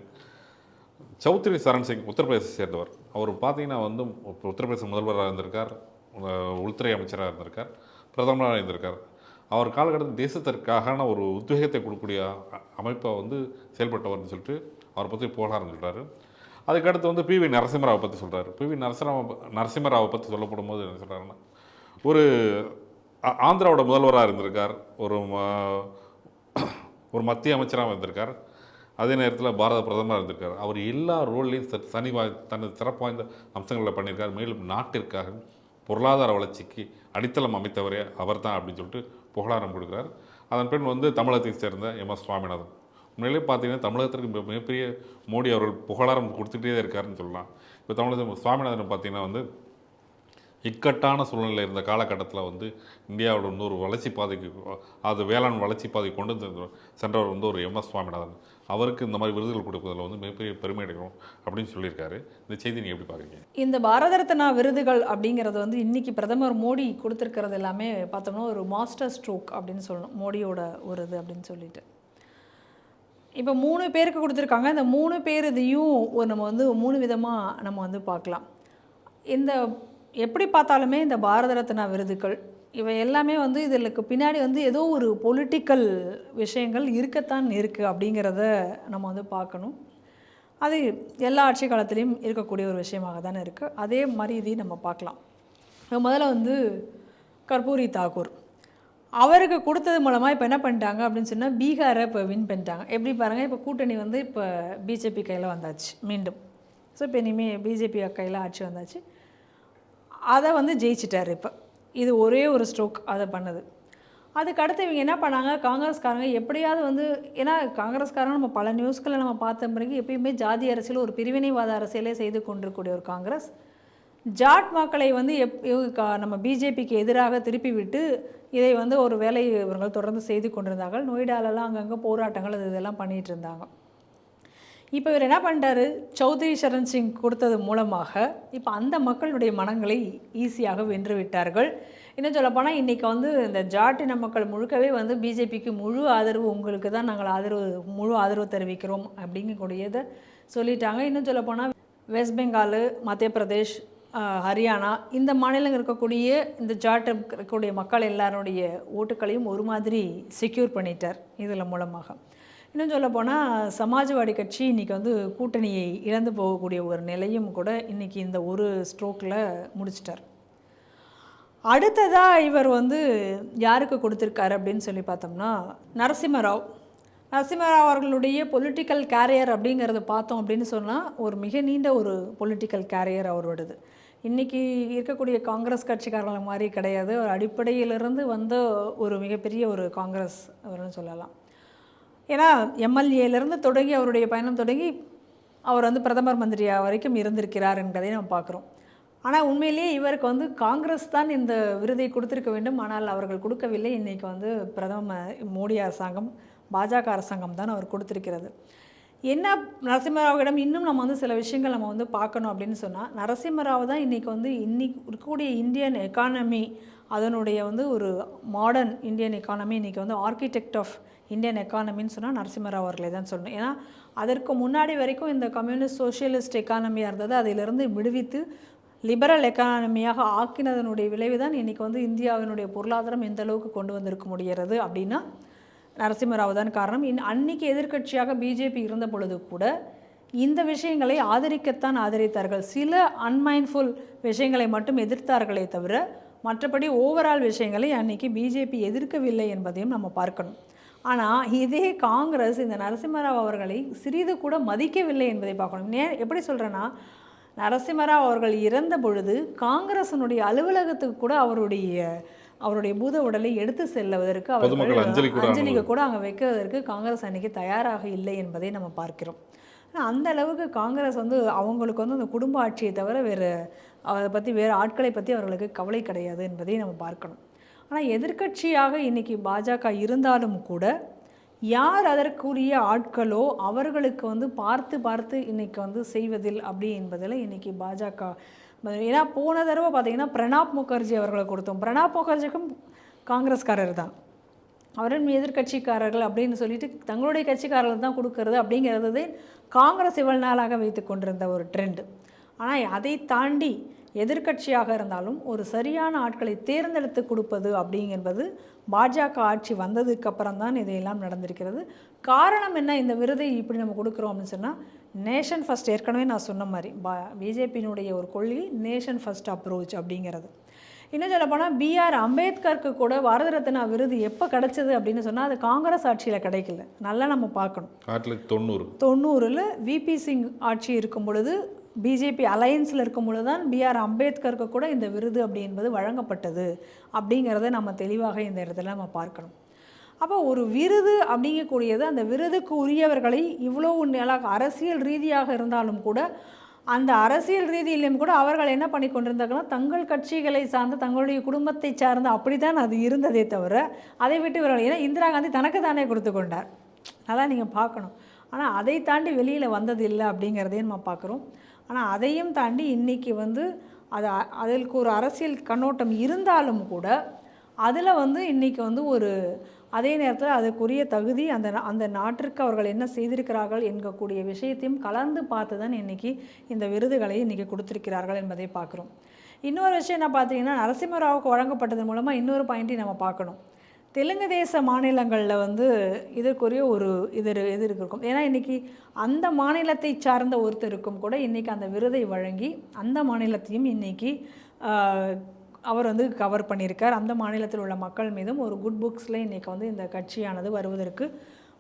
Speaker 1: சௌத்ரி சரண் சிங் உத்தரப்பிரதேசத்தை சேர்ந்தவர். அவர் பார்த்தீங்கன்னா வந்து உத்தரப்பிரதேச முதல்வராக இருந்திருக்கார், உள்துறை அமைச்சராக இருந்திருக்கார், பிரதமராக இருந்திருக்கார். அவர் காலகட்டத்தில் தேசத்திற்கான ஒரு உத்வேகத்தை கொடுக்கக்கூடிய அமைப்பை வந்து செயல்பட்டவர்னு சொல்லிட்டு அவரை பற்றி புகழாரம் சொல்கிறாரு. அதுக்கடுத்து வந்து பிவி நரசிம்மராவை பற்றி சொல்கிறார். பிவி நரசிம்மராவை பற்றி சொல்லப்படும் போது என்ன சொல்கிறாருன்னா, ஒரு ஆந்திராவோட முதல்வராக இருந்திருக்கார், ஒரு மத்திய அமைச்சராக இருந்திருக்கார், அதே நேரத்தில் பாரத பிரதமராக இருந்திருக்கார். அவர் எல்லா ரோல்லையும் தனது சிறப்பு வாய்ந்த அம்சங்களில் பண்ணியிருக்கார். மேலும் நாட்டிற்காக பொருளாதார வளர்ச்சிக்கு அடித்தளம் அமைத்தவரே அவர் தான் அப்படின்னு சொல்லிட்டு புகழாரம் கொடுக்குறார். அதன் பின் வந்து தமிழகத்தை சேர்ந்த எம்.எஸ். சுவாமிநாதன். உண்மையிலே பார்த்தீங்கன்னா தமிழகத்திற்கு மிகப்பெரிய மோடி அவர்கள் புகழாரம் கொடுத்துக்கிட்டே தான் இருக்காருன்னு சொல்லலாம். இப்போ தமிழக சுவாமிநாதன் பார்த்தீங்கன்னா வந்து இக்கட்டான சூழ்நிலை இருந்த காலகட்டத்தில் வந்து இந்தியாவோட இன்னொரு வளர்ச்சி பாதைக்கு, அது வேளாண் வளர்ச்சி பாதை கொண்டு சென்றவர் வந்து ஒரு எம்.எஸ். சுவாமிநாதன். அவருக்கு இந்த மாதிரி விருதுகள் கொடுப்பதில் வந்து மிகப்பெரிய பெருமை அடைக்கணும் அப்படின்னு சொல்லியிருக்காரு. இந்த செய்தி நீங்கள் எப்படி பார்க்குறீங்க?
Speaker 3: இந்த பாரத ரத்னா விருதுகள் அப்படிங்கிறது வந்து இன்றைக்கி பிரதமர் மோடி கொடுத்துருக்கிறது எல்லாமே பார்த்தோம்னா ஒரு மாஸ்டர் ஸ்ட்ரோக் அப்படின்னு சொல்லணும், மோடியோட ஒரு இது அப்படின்னு சொல்லிட்டு. இப்போ 3 பேருக்கு கொடுத்துருக்காங்க. இந்த 3 பேர் இதையும் நம்ம வந்து 3 விதமாக நம்ம வந்து பார்க்கலாம். இந்த எப்படி பார்த்தாலுமே இந்த பாரத ரத்னா விருதுகள் இவை எல்லாமே வந்து இதற்கு பின்னாடி வந்து ஏதோ ஒரு பொலிட்டிக்கல் விஷயங்கள் இருக்கத்தான் இருக்குது அப்படிங்கிறத நம்ம வந்து பார்க்கணும். அது எல்லா ஆட்சி காலத்துலேயும் இருக்கக்கூடிய ஒரு விஷயமாக தானே இருக்குது. அதே மாதிரி இதையும் நம்ம பார்க்கலாம். முதல்ல வந்து கர்பூரி தாக்கூர் அவருக்கு கொடுத்தது மூலமாக இப்போ என்ன பண்ணிட்டாங்க அப்படின்னு சொன்னால் பீகாரை இப்போ வின் பண்ணிட்டாங்க. எப்படி பாருங்கள், இப்போ கூட்டணி வந்து இப்போ பிஜேபி கையில் வந்தாச்சு மீண்டும். ஸோ இப்போ இனிமேல் பிஜேபி கையில் ஆட்சி வந்தாச்சு, அதை வந்து ஜெயிச்சிட்டார். இப்போ இது ஒரே ஒரு ஸ்ட்ரோக் அதை பண்ணது. அதுக்கு அடுத்து இவங்க என்ன பண்ணாங்க, காங்கிரஸ்காரங்க எப்படியாவது வந்து, ஏன்னா காங்கிரஸ்காரங்க நம்ம பல நியூஸ்களை நம்ம பார்த்த பிறகு எப்பயுமே ஜாதி அரசியல் ஒரு பிரிவினைவாத அரசியலே செய்து கொண்டிருக்கக்கூடிய ஒரு காங்கிரஸ் ஜாட் மக்களை வந்து நம்ம பிஜேபிக்கு எதிராக திருப்பி விட்டு இதை வந்து ஒரு வேலை இவர்கள் தொடர்ந்து செய்து கொண்டிருந்தார்கள். நொய்டாலெல்லாம் அங்கங்கே போராட்டங்கள் இதெல்லாம் பண்ணிகிட்டு இருந்தாங்க. இப்போ இவர் என்ன பண்ணிட்டாரு, சௌத்ரி சரண் சிங் கொடுத்தது மூலமாக இப்போ அந்த மக்களுடைய மனங்களை ஈஸியாக வென்று விட்டார்கள். இன்னும் சொல்லப்போனால் இன்றைக்கி வந்து இந்த ஜாட்டின மக்கள் முழுக்கவே வந்து பிஜேபிக்கு முழு ஆதரவு, உங்களுக்கு தான் நாங்கள் முழு ஆதரவு தெரிவிக்கிறோம் அப்படிங்கக்கூடியதை சொல்லிட்டாங்க. இன்னும் சொல்லப்போனால் வெஸ்ட் பெங்கால், மத்திய பிரதேஷ், ஹரியானா இந்த மாநிலங்கள் இருக்கக்கூடிய இந்த ஜாட் இருக்கக்கூடிய மக்கள் எல்லாருடைய ஓட்டுக்களையும் ஒரு மாதிரி செக்யூர் பண்ணிட்டார் இதில் மூலமாக. இன்னும் சொல்லப்போனால் சமாஜ்வாடி கட்சி இன்றைக்கி வந்து கூட்டணியை இழந்து போகக்கூடிய ஒரு நிலையும் கூட இன்றைக்கி இந்த ஒரு ஸ்ட்ரோக்கில் முடிச்சிட்டார். அடுத்ததாக இவர் வந்து யாருக்கு கொடுத்துருக்காரு அப்படின்னு சொல்லி பார்த்தோம்னா நரசிம்மராவ் அவர்களுடைய பொலிட்டிக்கல் கேரியர் அப்படிங்கிறத பார்த்தோம் அப்படின்னு சொன்னால் ஒரு மிக நீண்ட ஒரு பொலிட்டிக்கல் கேரியர் அவரோடது. இன்றைக்கி இருக்கக்கூடிய காங்கிரஸ் கட்சிக்காரர்கள் மாதிரி கிடையாது. ஒரு அடிப்படையிலிருந்து வந்த ஒரு மிகப்பெரிய ஒரு காங்கிரஸ் அவர்னு சொல்லலாம். ஏன்னா எம்எல்ஏலேருந்து தொடங்கி அவருடைய பயணம் தொடங்கி அவர் வந்து பிரதமர் மந்திரியாக வரைக்கும் இருந்திருக்கிறார் என்பதை நம்ம பார்க்குறோம். ஆனால் உண்மையிலேயே இவருக்கு வந்து காங்கிரஸ் தான் இந்த விருதை கொடுத்துருக்க வேண்டும், ஆனால் அவர்கள் கொடுக்கவில்லை. இன்றைக்கி வந்து பிரதமர் மோடி அரசாங்கம், பாஜக அரசாங்கம் தான் அவர் கொடுத்துருக்கிறது. என்ன நரசிம்மராவிடம் இன்னும் நம்ம வந்து சில விஷயங்கள் நம்ம வந்து பார்க்கணும் அப்படின்னு சொன்னால், நரசிம்மராவ் தான் இன்றைக்கி வந்து இருக்கக்கூடிய இந்தியன் எக்கானமி, அதனுடைய வந்து ஒரு மாடர்ன் இந்தியன் எக்கானமி, இன்றைக்கி வந்து ஆர்கிடெக்ட் ஆஃப் இந்தியன் எக்கானமின்னு சொன்னால் நரசிம்மராவ் அவர்களை தான் சொல்லணும். ஏன்னா அதற்கு முன்னாடி வரைக்கும் இந்த கம்யூனிஸ்ட் சோஷியலிஸ்ட் எக்கானமியாக இருந்தது, அதிலிருந்து விடுவித்து லிபரல் எக்கானமியாக ஆக்கினதனுடைய விளைவு தான் இன்றைக்கி வந்து இந்தியாவினுடைய பொருளாதாரம் எந்த அளவுக்கு கொண்டு வந்திருக்க முடிகிறது அப்படின்னா நரசிம்மராவ் தான் காரணம். அன்னைக்கு எதிர்க்கட்சியாக பிஜேபி இருந்த பொழுது கூட இந்த விஷயங்களை ஆதரிக்கத்தான் ஆதரித்தார்கள். சில அன்மைண்ட்ஃபுல் விஷயங்களை மட்டும் எதிர்த்தார்களே தவிர மற்றபடி ஓவரால் விஷயங்களை அன்னைக்கு பிஜேபி எதிர்க்கவில்லை என்பதையும் நம்ம பார்க்கணும். ஆனால் இதே காங்கிரஸ் இந்த நரசிம்மராவ் அவர்களை சிறிது கூட மதிக்கவில்லை என்பதை பார்க்கணும். எப்படி சொல்கிறேன்னா, நரசிம்மராவ் அவர்கள் இறந்த பொழுது காங்கிரஸினுடைய அலுவலகத்துக்கு கூட அவருடைய பூத உடலை எடுத்து செல்வதற்கு அவர்கள் அஞ்சலிக்கு கூட அங்கே வைக்கிறதற்கு காங்கிரஸ் அன்றைக்கி தயாராக இல்லை என்பதை நம்ம பார்க்கிறோம். ஆனால் அந்த அளவுக்கு காங்கிரஸ் வந்து அவங்களுக்கு வந்து அந்த குடும்ப ஆட்சியை தவிர அதை பற்றி வேறு ஆட்களை பற்றி அவர்களுக்கு கவலை கிடையாது என்பதை நம்ம பார்க்கணும். ஆனால் எதிர்க்கட்சியாக இன்றைக்கி பாஜக இருந்தாலும் கூட யார் அதற்குரிய ஆட்களோ அவர்களுக்கு வந்து பார்த்து இன்றைக்கி வந்து செய்வதில் அப்படி என்பதில் இன்றைக்கி பாஜக. ஏன்னா போன தடவை பார்த்திங்கன்னா பிரணாப் முகர்ஜி அவர்களை கொடுத்தோம். பிரணாப் முகர்ஜிக்கும் காங்கிரஸ்காரர் தான், அவரும் எதிர்கட்சிக்காரர்கள் அப்படின்னு சொல்லிட்டு தங்களுடைய கட்சிக்காரர்கள் தான் கொடுக்கறது அப்படிங்கிறது காங்கிரஸ் இவ்வளவு நாளாக வைத்து கொண்டிருந்த ஒரு ட்ரெண்டு. ஆனால் அதை தாண்டி எதிர்க்கட்சியாக இருந்தாலும் ஒரு சரியான ஆட்களை தேர்ந்தெடுத்து கொடுப்பது அப்படிங்கிறது பாஜக ஆட்சி வந்ததுக்கு அப்புறம் தான் இதையெல்லாம் நடந்திருக்கிறது. காரணம் என்ன, இந்த விருதை இப்படி நம்ம கொடுக்குறோம் அப்படின்னு சொன்னால், நேஷன் ஃபர்ஸ்ட், ஏற்கனவே நான் சொன்ன மாதிரி பிஜேபியினுடைய ஒரு கொள்கை நேஷன் ஃபர்ஸ்ட் அப்ரோச் அப்படிங்கிறது. இன்னும் சொல்ல போனால் பிஆர் அம்பேத்கருக்கு கூட பாரத ரத்னா விருது எப்போ கிடைச்சது அப்படின்னு சொன்னால், அது காங்கிரஸ் ஆட்சியில் கிடைக்கல. நல்லா நம்ம பார்க்கணும். 1990 விபி சிங் ஆட்சி இருக்கும் பொழுது, பிஜேபி அலையன்ஸில் இருக்கும் பொழுது தான் பிஆர் அம்பேத்கருக்கு கூட இந்த விருது அப்படி என்பது வழங்கப்பட்டது அப்படிங்கிறத நம்ம தெளிவாக இந்த இடத்துல நம்ம பார்க்கணும். அப்போ ஒரு விருது அப்படிங்கக்கூடியது, அந்த விருதுக்கு உரியவர்களை இவ்வளோ அரசியல் ரீதியாக இருந்தாலும் கூட, அந்த அரசியல் ரீதியிலும் கூட அவர்கள் என்ன பண்ணி கொண்டிருந்தாங்கன்னா, தங்கள் கட்சிகளை சார்ந்த தங்களுடைய குடும்பத்தை சார்ந்த அப்படி தான் அது இருந்ததே தவிர, அதை விட்டு இவர்கள், ஏன்னா இந்திரா காந்தி தனக்கு தானே கொடுத்து கொண்டார், அதான் நீங்கள் பார்க்கணும். ஆனால் அதை தாண்டி வெளியில் வந்தது இல்லை அப்படிங்கிறதையும் நம்ம பார்க்குறோம். ஆனால் அதையும் தாண்டி இன்றைக்கி அதற்கு ஒரு அரசியல் கண்ணோட்டம் இருந்தாலும் கூட, அதில் இன்றைக்கி ஒரு அதே நேரத்தில் அதுக்குரிய தகுதி அந்த நாட்டிற்கு அவர்கள் என்ன செய்திருக்கிறார்கள் என்கக்கூடிய விஷயத்தையும் கலந்து பார்த்து தான் இன்றைக்கி இந்த விருதுகளை இன்றைக்கி கொடுத்துருக்கிறார்கள் என்பதை பார்க்குறோம். இன்னொரு விஷயம் என்ன பார்த்தீங்கன்னா, நரசிம்மராவுக்கு வழங்கப்பட்டதன் மூலமாக இன்னொரு பாயிண்ட்டையும் நம்ம பார்க்கணும். தெலுங்கு தேச மாநிலங்களில் இதற்குரிய ஒரு இது இருக்கும். ஏன்னா இன்றைக்கி அந்த மாநிலத்தை சார்ந்த ஒருத்தருக்கும் கூட இன்றைக்கி அந்த விருதை வழங்கி அந்த மாநிலத்தையும் இன்றைக்கி அவர் கவர் பண்ணியிருக்கார். அந்த மாநிலத்தில் உள்ள மக்கள் மீதும் ஒரு குட் புக்ஸில் இன்றைக்கி இந்த கட்சியானது வருவதற்கு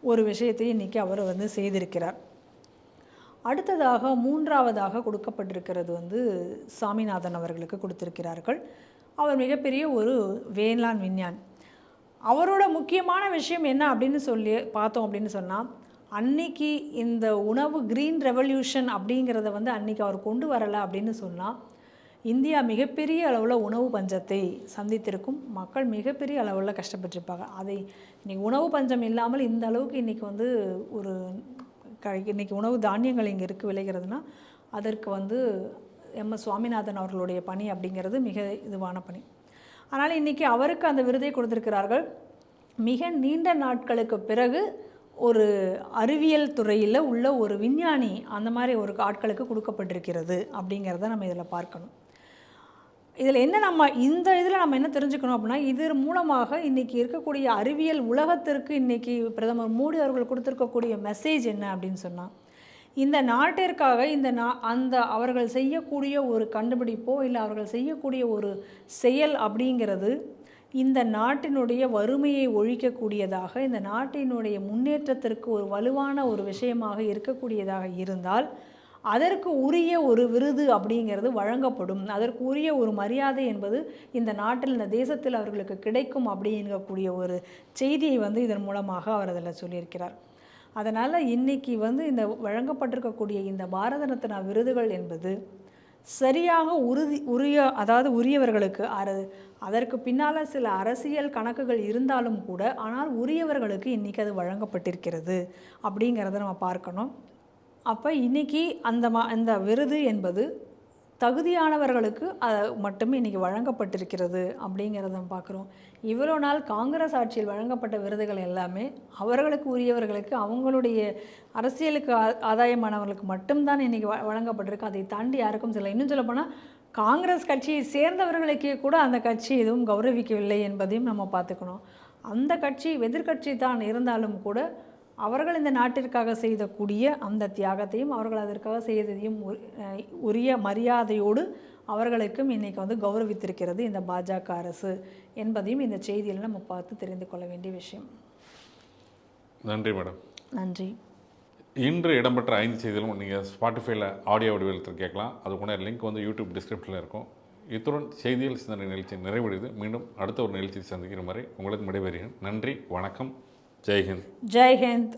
Speaker 3: ஒரு விஷயத்தை இன்றைக்கி அவர் செய்திருக்கிறார். அடுத்ததாக மூன்றாவதாக கொடுக்கப்பட்டிருக்கிறது சாமிநாதன் அவர்களுக்கு கொடுத்திருக்கிறார்கள். அவர் மிகப்பெரிய ஒரு வேளாண் விஞ்ஞான். அவரோட முக்கியமான விஷயம் என்ன அப்படின்னு பார்த்தோம் அப்படின்னு சொன்னால், அன்னைக்கு இந்த உணவு கிரீன் ரெவல்யூஷன் அப்படிங்கிறத அன்றைக்கி அவர் கொண்டு வரலை அப்படின்னு சொன்னால், இந்தியா மிகப்பெரிய அளவில் உணவு பஞ்சத்தை சந்தித்திருக்கும். மக்கள் மிகப்பெரிய அளவில் கஷ்டப்பட்டிருப்பாங்க. அதை இன்றைக்கி உணவு பஞ்சம் இல்லாமல் இந்த அளவுக்கு இன்றைக்கி இன்றைக்கி உணவு தானியங்கள் இங்கே இருக்குது விளைகிறதுனா, அதற்கு எம்.எஸ். சுவாமிநாதன் அவர்களுடைய பணி அப்படிங்கிறது மிக இதுவான பணி. அதனால் இன்றைக்கி அவருக்கு அந்த விருதை கொடுத்திருக்கிறார்கள். மிக நீண்ட நாட்களுக்கு பிறகு ஒரு அறிவியல் துறையில் உள்ள ஒரு விஞ்ஞானி அந்த மாதிரி ஒரு ஆட்களுக்கு கொடுக்கப்பட்டிருக்கிறது அப்படிங்கிறத நம்ம இதில் பார்க்கணும். இதில் என்ன இந்த இதில் நம்ம என்ன தெரிஞ்சுக்கணும் அப்படின்னா, இது மூலமாக இன்றைக்கி இருக்கக்கூடிய அறிவியல் உலகத்திற்கு இன்றைக்கி பிரதமர் மோடி அவர்கள் கொடுத்துருக்கக்கூடிய மெசேஜ் என்ன அப்படின்னு சொன்னால், இந்த நாட்டிற்காக அவர்கள் செய்யக்கூடிய ஒரு கண்டுபிடிப்போ இல்லை அவர்கள் செய்யக்கூடிய ஒரு செயல் அப்படிங்கிறது இந்த நாட்டினுடைய வறுமையை ஒழிக்கக்கூடியதாக, இந்த நாட்டினுடைய முன்னேற்றத்திற்கு ஒரு வலுவான ஒரு விஷயமாக இருக்கக்கூடியதாக இருந்தால் அதற்கு உரிய ஒரு விருது அப்படிங்கிறது வழங்கப்படும். அதற்கு உரிய ஒரு மரியாதை என்பது இந்த நாட்டில், இந்த தேசத்தில் அவர்களுக்கு கிடைக்கும் அப்படிங்கக்கூடிய ஒரு செய்தியை இதன் மூலமாக அவர் அதில் சொல்லியிருக்கிறார். அதனால் இன்றைக்கி இந்த வழங்கப்பட்டிருக்கக்கூடிய இந்த பாரத ரத்னா விருதுகள் என்பது சரியாக உரியவர்களுக்கு, அதற்கு பின்னால் சில அரசியல் கணக்குகள் இருந்தாலும் கூட, ஆனால் உரியவர்களுக்கு இன்றைக்கி அது வழங்கப்பட்டிருக்கிறது அப்படிங்கிறத நம்ம பார்க்கணும். அப்போ இன்றைக்கி அந்த விருது என்பது தகுதியானவர்களுக்கு மட்டுமே இன்றைக்கி வழங்கப்பட்டிருக்கிறது அப்படிங்கிறத நம்ம பார்க்குறோம். இவ்வளோ நாள் காங்கிரஸ் ஆட்சியில் வழங்கப்பட்ட விருதுகள் எல்லாமே அவர்களுக்கு உரியவர்களுக்கு, அவங்களுடைய அரசியலுக்கு ஆதாயமானவர்களுக்கு மட்டும்தான் இன்றைக்கி வழங்கப்பட்டிருக்கு. அதை தாண்டி யாருக்கும் சொல்ல. இன்னும் சொல்லப்போனால் காங்கிரஸ் கட்சியை சேர்ந்தவர்களுக்கே கூட அந்த கட்சி எதுவும் கௌரவிக்கவில்லை என்பதையும் நம்ம பார்த்துக்கணும். அந்த கட்சி எதிர்கட்சி தான் இருந்தாலும் கூட அவர்கள் இந்த நாட்டிற்காக செய்தக்கூடிய அந்த தியாகத்தையும் அவர்கள் அதற்காக செய்ததையும் உரிய மரியாதையோடு அவர்களுக்கும் இன்றைக்கி கௌரவித்திருக்கிறது இந்த பாஜக அரசு என்பதையும் இந்த செய்தியில் நம்ம பார்த்து தெரிந்து கொள்ள வேண்டிய விஷயம்.
Speaker 1: நன்றி மேடம்.
Speaker 3: நன்றி.
Speaker 1: இன்று இடம்பெற்ற 5 செய்திகளும் நீங்கள் ஸ்பாட்டிஃபைல ஆடியோ வடிவத்தில் கேட்கலாம். அதுக்குள்ள லிங்க் யூடியூப் டிஸ்கிரிப்ஷனில் இருக்கும். இத்துடன் செய்திகள் சிந்தனை நிகழ்ச்சி நிறைவடைது. மீண்டும் அடுத்த ஒரு நிகழ்ச்சியை சந்திக்கிற மாதிரி உங்களுக்கு விடைபெறுகிறேன். நன்றி, வணக்கம், ஜெய்ஹிந்த்.
Speaker 3: ஜெய்ஹிந்த்.